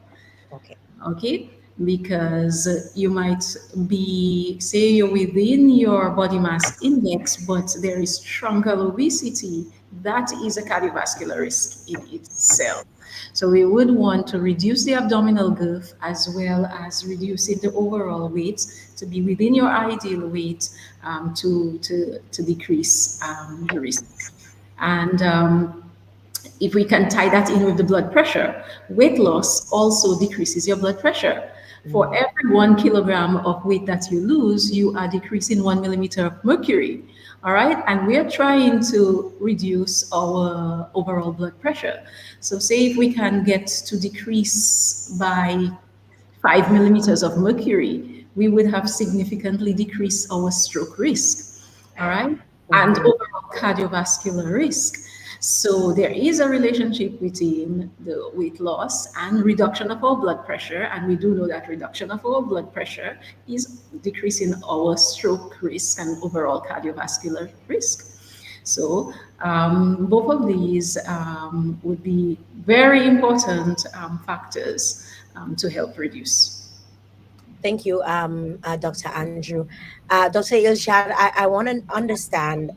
Okay. Okay, because you might be, say, you're within your body mass index, but there is truncal obesity. That is a cardiovascular risk in itself. So we would want to reduce the abdominal girth as well as reducing the overall weight to be within your ideal weight, to decrease the risk. And if we can tie that in with the blood pressure, weight loss also decreases your blood pressure. For Mm. every 1 kilogram of weight that you lose, you are decreasing 1 millimeter of mercury. All right. And we are trying to reduce our overall blood pressure. So, say if we can get to decrease by 5 millimeters of mercury, we would have significantly decreased our stroke risk, all right, and Mhm. overall cardiovascular risk. So there is a relationship between the weight loss and reduction of our blood pressure, and we do know that reduction of our blood pressure is decreasing our stroke risk and overall cardiovascular risk. So both of these would be very important factors to help reduce. Thank you, Dr. Andrew. Dr. Ilshad, I want to understand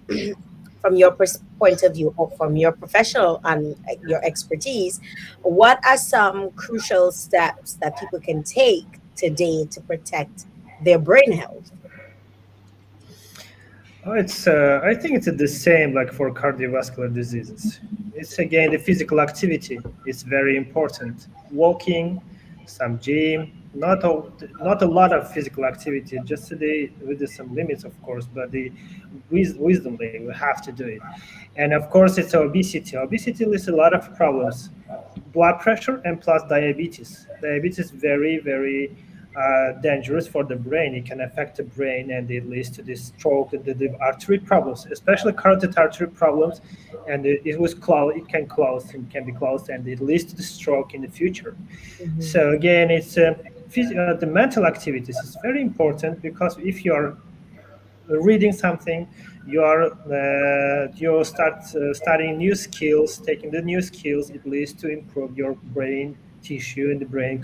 from your point of view or from your professional and your expertise, what are some crucial steps that people can take today to protect their brain health? Oh, I think it's the same like for cardiovascular diseases. It's again the physical activity is very important. Walking, some gym, not a lot of physical activity, just with some limits, of course, but the wisdomly we have to do it. And of course, it's obesity. Obesity lists a lot of problems: blood pressure and plus diabetes. Diabetes very very dangerous for the brain. It can affect the brain and it leads to this stroke, the artery problems, especially carotid artery problems. And it was closed. It can close. It can be closed, and it leads to the stroke in the future. Mhm. So again, it's the mental activities is very important because if you are reading something, you start studying new skills, taking the new skills. It leads to improve your brain tissue and the brain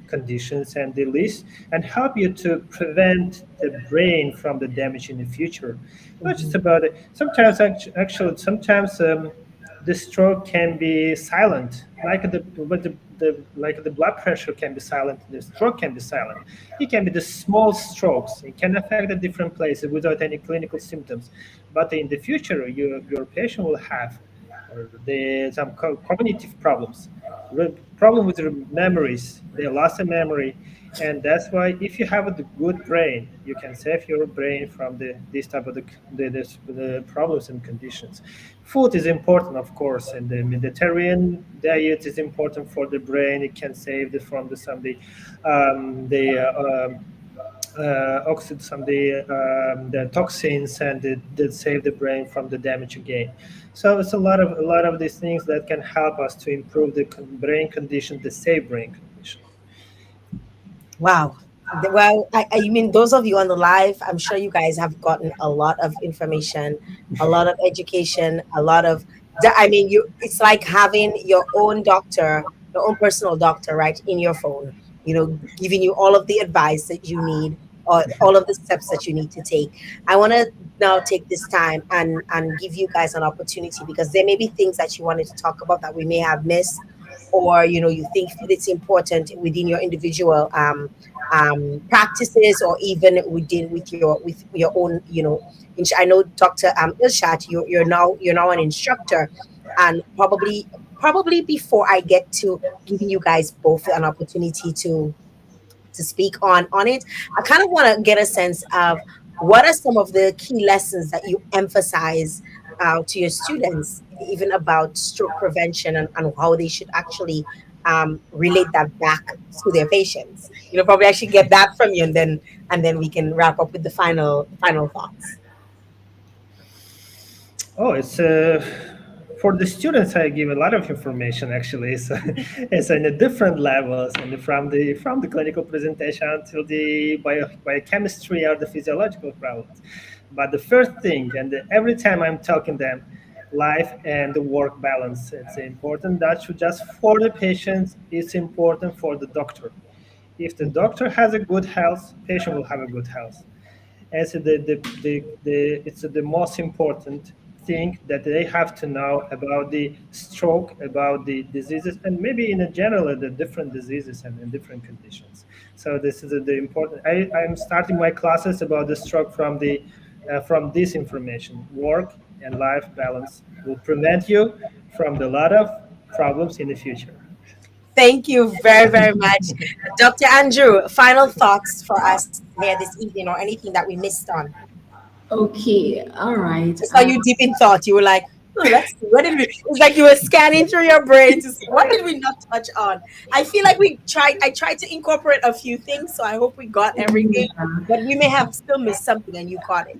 conditions, and the least and help you to prevent the brain from the damage in the future. Not just Mhm. about it. Sometimes actually sometimes the stroke can be silent, like the blood pressure can be silent, the stroke can be silent. It can be the small strokes. It can affect the different places without any clinical symptoms. But in the future, your patient will have some cognitive problems, problem with their memories. They lost a memory, and that's why if you have a good brain, you can save your brain from this type of the problems and conditions. Food is important, of course, and the Mediterranean diet is important for the brain. It can save from the oxide, the toxins, and that save the brain from the damage again. So it's a lot of these things that can help us to improve the brain condition, the safe brain condition. Wow. Well, I mean, those of you on the live, I'm sure you guys have gotten a lot of information, a lot of education, a lot of, I mean, it's like having your own doctor, your own personal doctor, right, in your phone, giving you all of the advice that you need or all of the steps that you need to take. I want to now take this time and give you guys an opportunity because there may be things that you wanted to talk about that we may have missed, or you think it's important within your individual practices, or even within with your own, I know, Dr. Ilshat, you're now an instructor, and probably before I get to giving you guys both an opportunity to speak on it, I kind of want to get a sense of what are some of the key lessons that you emphasize to your students, even about stroke prevention, and how they should actually relate that back to their patients. Probably actually get that from you, and then we can wrap up with the final thoughts. Oh, it's for the students. I give a lot of information actually. So it's in the different levels, and from the clinical presentation until the biochemistry or the physiological problems. But the first thing, and every time I'm talking them, life and the work balance. It's important. That should just for the patients. It's important for the doctor. If the doctor has a good health, patient will have a good health. As it's the most important thing that they have to know about the stroke, about the diseases, and maybe in a general the different diseases and in different conditions. So this is the important. I'm starting my classes about the stroke from this information. Work and life balance will prevent you from the lot of problems in the future. Thank you very, very much. Dr. Andrew, final thoughts for us here this evening, or anything that we missed on. Okay, all right. I saw you deep in thought. You were like, oh, let's see. What did we? It's like you were scanning through your brain to see what did we not touch on. I feel like I tried to incorporate a few things, so I hope we got everything. But we may have still missed something, and you caught it.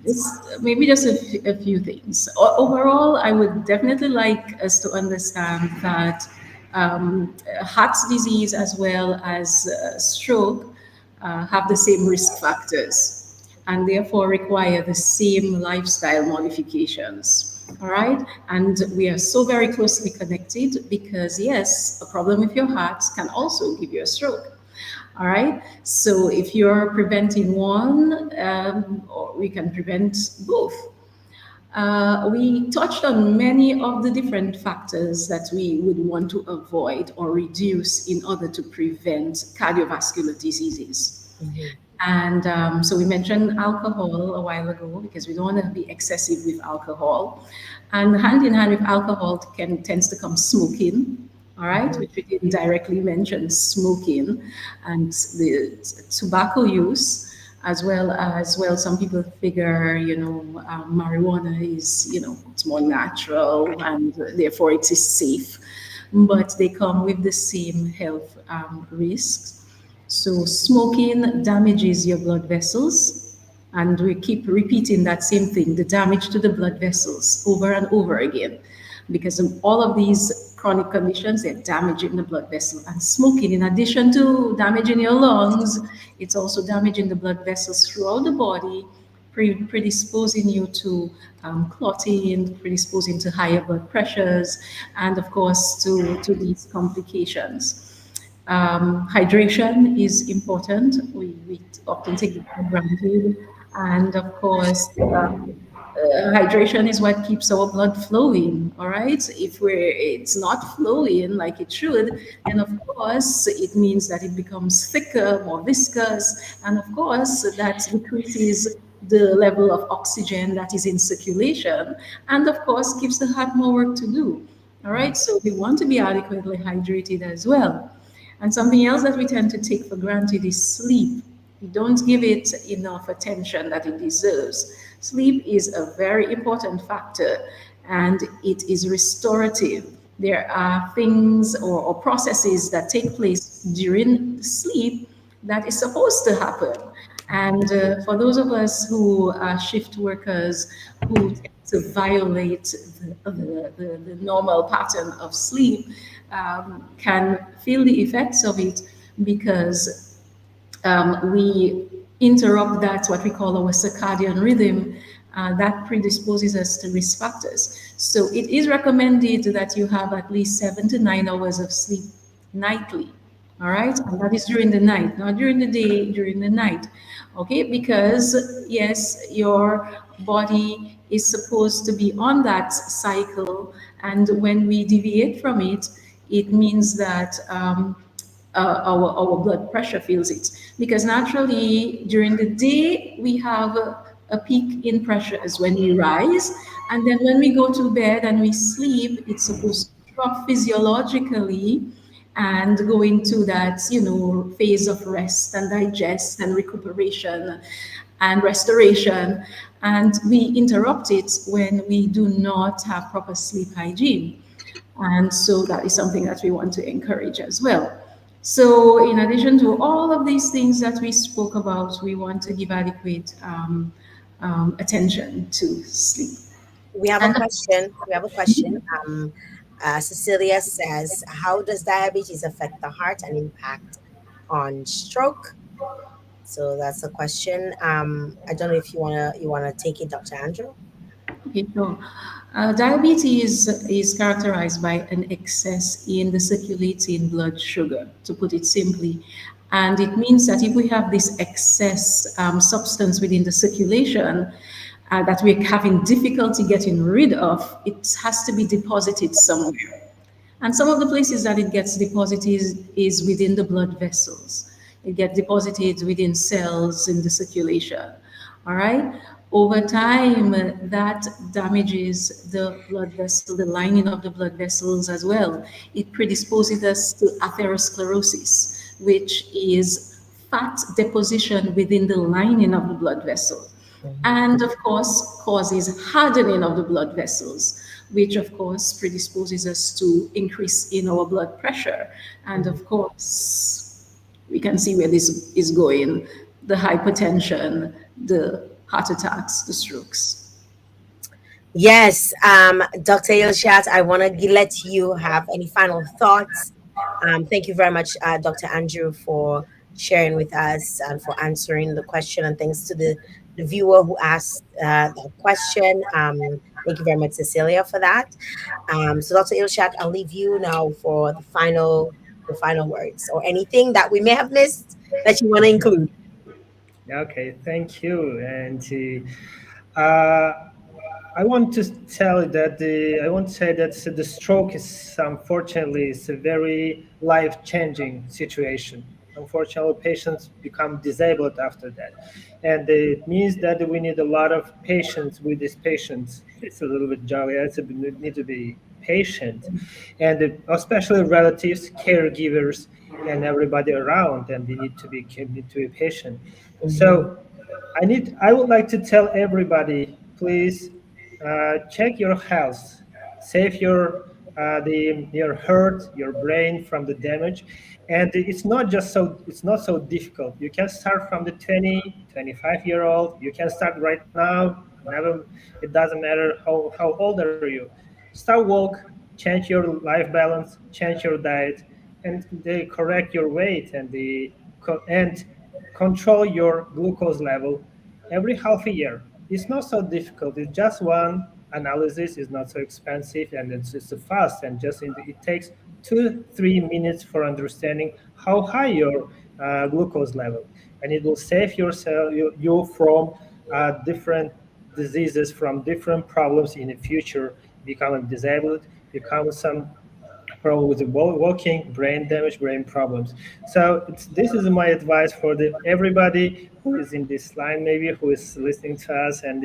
Maybe just a few things. Overall, I would definitely like us to understand that heart disease as well as stroke have the same risk factors and therefore require the same lifestyle modifications. All right. And we are so very closely connected because, yes, a problem with your heart can also give you a stroke. All right. So if you're preventing one, or we can prevent both. We touched on many of the different factors that we would want to avoid or reduce in order to prevent cardiovascular diseases. Mhm. And so we mentioned alcohol a while ago because we don't want to be excessive with alcohol. And hand in hand with alcohol tends to come smoking, all right, which we didn't directly mention smoking and the tobacco use, as well. Some people figure, marijuana is, it's more natural and therefore it is safe, but they come with the same health risks. So smoking damages your blood vessels, and we keep repeating that same thing, the damage to the blood vessels over and over again, because of all of these chronic conditions, they're damaging the blood vessel. And smoking, in addition to damaging your lungs, it's also damaging the blood vessels throughout the body, predisposing you to clotting, predisposing to higher blood pressures, and of course to these complications. Hydration is important. We often take it for granted. And of course, hydration is what keeps our blood flowing. All right. If it's not flowing like it should, then of course it means that it becomes thicker, more viscous, and of course that decreases the level of oxygen that is in circulation, and of course gives the heart more work to do. All right. So we want to be adequately hydrated as well. And something else that we tend to take for granted is sleep. We don't give it enough attention that it deserves. Sleep is a very important factor and it is restorative. There are things or processes that take place during sleep that is supposed to happen. And for those of us who are shift workers who tend to violate the normal pattern of sleep, can feel the effects of it because we interrupt that, what we call our circadian rhythm, that predisposes us to risk factors. So it is recommended that you have at least 7 to 9 hours of sleep nightly. All right, and that is during the night, not during the day, during the night. Okay, because yes, your body is supposed to be on that cycle, and when we deviate from it, it means that our blood pressure feels it. Because naturally, during the day, we have a peak in pressures when we rise, and then when we go to bed and we sleep, it's supposed to drop physiologically and go into that, phase of rest and digest and recuperation and restoration. And we interrupt it when we do not have proper sleep hygiene. And so that is something that we want to encourage as well. So, in addition to all of these things that we spoke about, we want to give adequate attention to sleep. We have a And question. We have a question. Cecilia says, "How does diabetes affect the heart and impact on stroke?" So that's a question. I don't know if you wanna take it, Dr. Andrew. okay, so diabetes is characterized by an excess in the circulating blood sugar, to put it simply. And it means that if we have this excess substance within the circulation that we're having difficulty getting rid of, it has to be deposited somewhere. And some of the places that it gets deposited is within the blood vessels. It gets deposited within cells in the circulation. All right. Over time, that damages the blood vessel, the lining of the blood vessels as well. It predisposes us to atherosclerosis, which is fat deposition within the lining of the blood vessel, Mhm. and of course causes hardening of the blood vessels, which of course predisposes us to increase in our blood pressure. And Mhm. of course we can see where this is going: the hypertension, the heart attacks, the strokes. Yes, Dr. Ilshat, I want to let you have any final thoughts. Thank you very much, Dr. Andrew, for sharing with us and for answering the question. And thanks to the viewer who asked that question. Thank you very much, Cecilia, for that. So, Dr. Ilshat, I'll leave you now for the final words or anything that we may have missed that you want to include. Okay, thank you. And uh, I want to tell you that I want to say that the stroke is unfortunately is a very life-changing situation. Unfortunately, patients become disabled after that, and it means that we need a lot of patience with these patients. It's a little bit jolly. It's need to be patient, and especially relatives, caregivers, and everybody around, and they need to be patient. Mhm. So I would like to tell everybody, please check your health, save your heart, your brain from the damage, and it's not so difficult. You can start from the 20, 25 year old. You can start right now. Never, it doesn't matter how old are you. Start walk, change your life balance, change your diet, and they correct your weight and control your glucose level every half a year. It's not so difficult. It's just one analysis. It's not so expensive, and it's fast. And it takes 2 3 minutes for understanding how high your glucose level, and it will save you from different diseases, from different problems in the future, becoming disabled, become some problem with the walking, brain damage, brain problems. So this is my advice for everybody who is in this line, maybe who is listening to us, and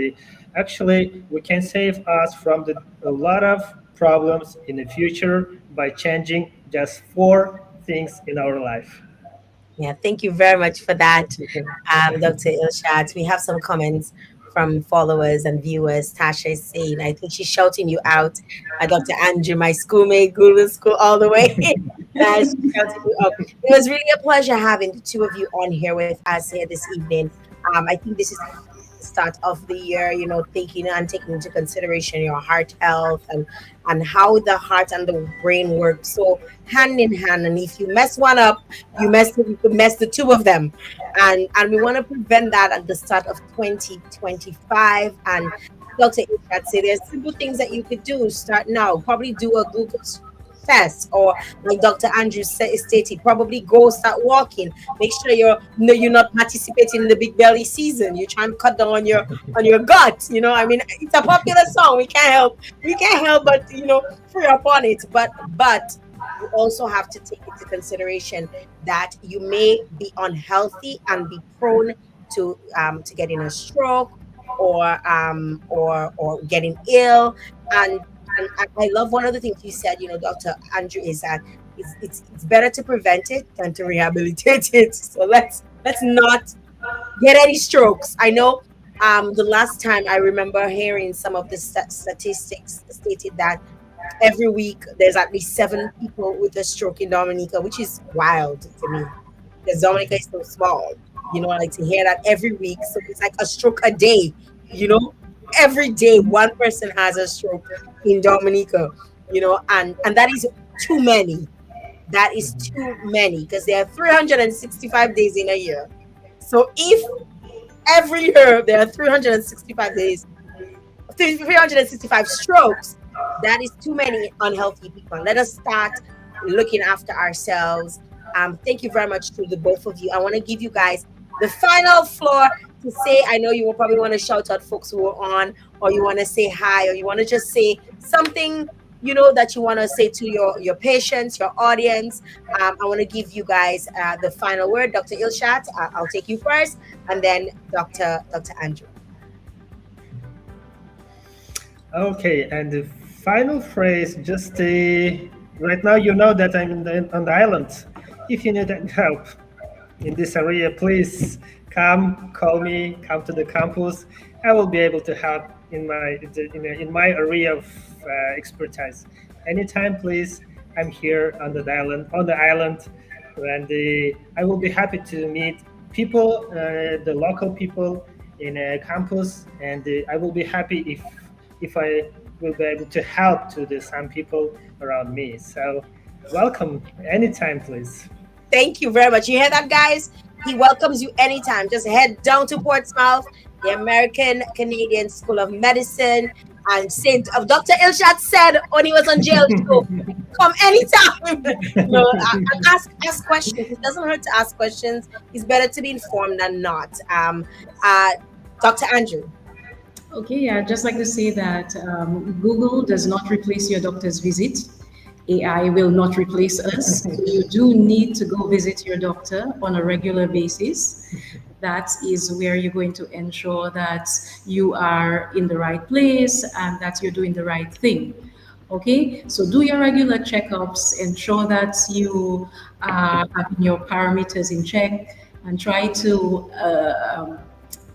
actually we can save us from a lot of problems in the future by changing just 4 things in our life. Yeah, thank you very much for that, Dr. Ilshat. We have some comments from followers and viewers. Tasha is saying, I think she's shouting you out, Dr. Andrew, my schoolmate, Google School all the way. She's shouting you out. It was really a pleasure having the two of you on here with us here this evening. I think this is the start of the year, thinking and taking into consideration your heart health and how the heart and the brain work so hand in hand. And if you mess one up, you could mess the two of them. And we want to prevent that at the start of 2025. And Dr. Ishad say there's simple things that you could do. Start now. Probably do a glucose test, or like Dr. Andrew stated, probably go start walking. Make sure you're not participating in the big belly season. You're trying to cut down on your gut. I mean, it's a popular song. We can't help but free up on it. But you also have to take into consideration that you may be unhealthy and be prone to getting a stroke or getting ill. And I love one of the things you said, Dr. Andrew, is that it's better to prevent it than to rehabilitate it. So let's not get any strokes. I know the last time I remember hearing some of the statistics stated that every week there's at least 7 people with a stroke in Dominica, which is wild to me because Dominica is so small. Like to hear that every week. So it's like a stroke a day, you know, every day one person has a stroke in Dominica, and that is too many. That is too many because there are 365 days in a year. So if every year there are 365 days, 365 strokes, that is too many unhealthy people. Let us start looking after ourselves. Thank you very much to the both of you. I want to give you guys the final floor to say, I know you will probably want to shout out folks who are on, or you want to say hi, or you want to just say something, that you want to say to your patients, your audience. I want to give you guys the final word. Dr. Ilshat, I'll take you first, and then Dr. Andrew. Okay, and the final phrase, just right now you know that I'm on the island. If you need help in this area, please call me, come to the campus. I will be able to help in my area of expertise. Anytime, please. I'm here on the island, and I will be happy to meet people, the local people in a campus, and I will be happy if I will be able to help to some people around me. So, welcome anytime, please. Thank you very much. You hear that, guys? He welcomes you anytime. Just head down to Portsmouth, the American Canadian School of Medicine, and Saint of Dr. Ilshat said when he was on jail show, come anytime. And ask questions. It doesn't hurt to ask questions. It's better to be informed than not. Dr. Andrew. Okay, yeah, I'd just like to say that Google does not replace your doctor's visit. AI will not replace us. So you do need to go visit your doctor on a regular basis. That is where you're going to ensure that you are in the right place and that you're doing the right thing. Okay, so do your regular checkups, ensure that you are having your parameters in check, and try to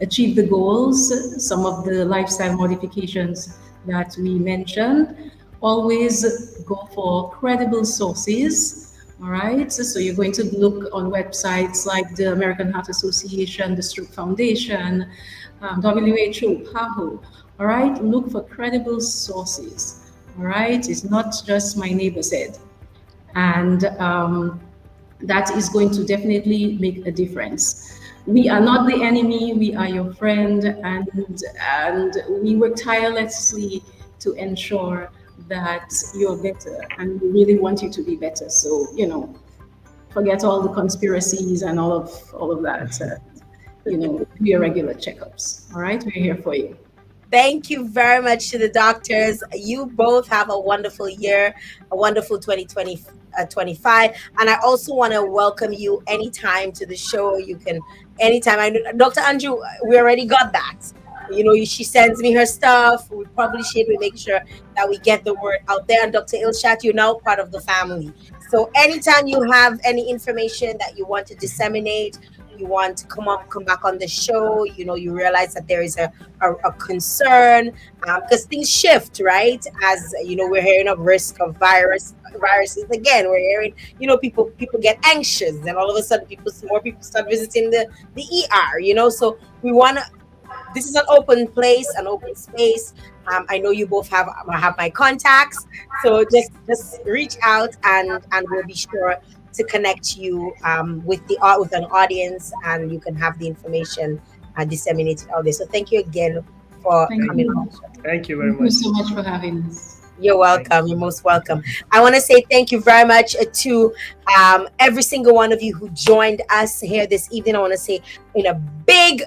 achieve the goals, some of the lifestyle modifications that we mentioned. Always go for credible sources. All right. So you're going to look on websites like the American Heart Association, the Stroke Foundation, WHO, PAHO. All right. Look for credible sources. All right. It's not just my neighbor said. And that is going to definitely make a difference. We are not the enemy. We are your friend. And we work tirelessly to ensure that you're better, and we really want you to be better. So forget all the conspiracies and all of that. Do your regular checkups. All right, we're here for you. Thank you very much to the doctors. You both have a wonderful year, a wonderful 2025. And I also want to welcome you anytime to the show. You can anytime. Dr. Andrew, we already got that. She sends me her stuff. We publish it. We make sure that we get the word out there. And Dr. Ilshat, you're now part of the family. So anytime you have any information that you want to disseminate, you want to come back on the show, you realize that there is a concern because things shift, right? As we're hearing of risk of viruses again. We're hearing, people get anxious, and all of a sudden more people start visiting the ER. So we want to. This is an open place, an open space. I know you both have my contacts, so just reach out and we'll be sure to connect you with an audience, and you can have the information disseminated out there. So thank you again for coming on. Thank you very much. Thank you so much for having us. You're welcome. You're most welcome. I want to say thank you very much to every single one of you who joined us here this evening. I want to say in a big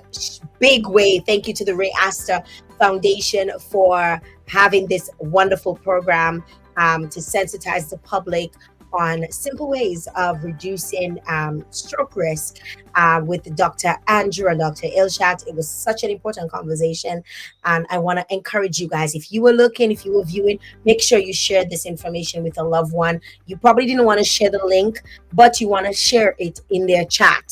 way, thank you to the RAYASTA Foundation for having this wonderful program to sensitize the public on simple ways of reducing stroke risk with Dr. Andrew and Dr. Ilshat. It was such an important conversation, and I want to encourage you guys. If you were looking, if you were viewing, make sure you share this information with a loved one. You probably didn't want to share the link, but you want to share it in their chat.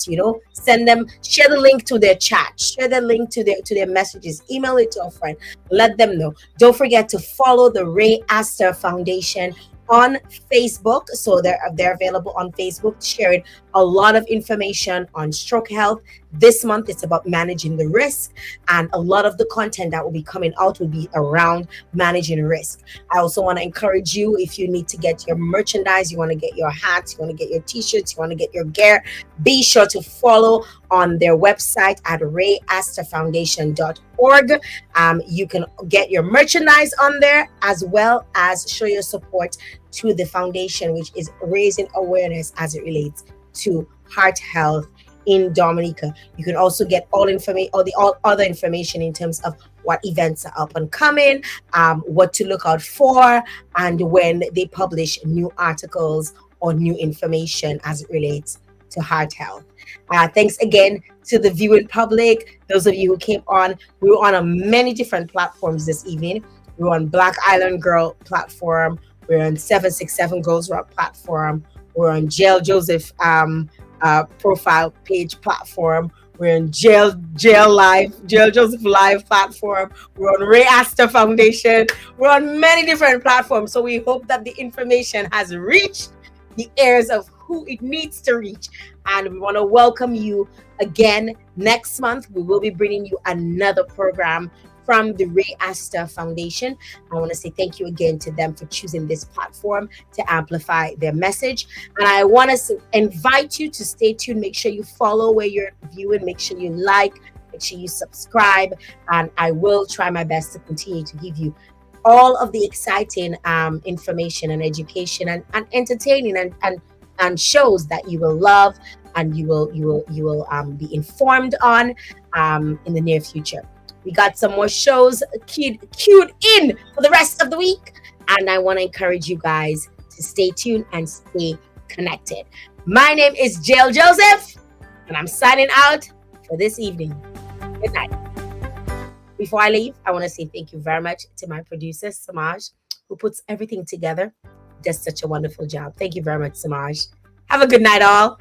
Send them, share the link to their chat, share the link to their messages, email it to a friend, let them know. Don't forget to follow the RAYASTA Foundation on Facebook. So they're available on Facebook, sharing a lot of information on stroke health. This month it's about managing the risk, and a lot of the content that will be coming out will be around managing risk. I also want to encourage you, if you need to get your merchandise, you want to get your hats, you want to get your t-shirts, you want to get your gear, be sure to follow on their website at rayastafoundation.org. You can get your merchandise on there, as well as show your support to the foundation, which is raising awareness as it relates to heart health in Dominica. You can also get all other information in terms of what events are up and coming, what to look out for, and when they publish new articles or new information as it relates to heart health. Thanks again to the viewing public, those of you who came on. We were on many different platforms this evening. We were on Black Island Girl platform. We're on 767 Girls Rock platform. We're on Jael Joseph profile page platform. We're on Jael Joseph Live platform. We're on RAYASTA Foundation. We're on many different platforms. So we hope that the information has reached the ears of who it needs to reach. And we want to welcome you again next month. We will be bringing you another program from the RAYASTA Foundation. I want to say thank you again to them for choosing this platform to amplify their message. And I want to invite you to stay tuned. Make sure you follow where you're viewing. Make sure you like. Make sure you subscribe. And I will try my best to continue to give you all of the exciting information and education and entertaining and shows that you will love and you will be informed on in the near future. We got some more shows queued in for the rest of the week, and I want to encourage you guys to stay tuned and stay connected. My name is Jael Joseph, and I'm signing out for this evening. Good night. Before I leave, I want to say thank you very much to my producer, Samaj, who puts everything together. Does such a wonderful job. Thank you very much, Samaj. Have a good night, all.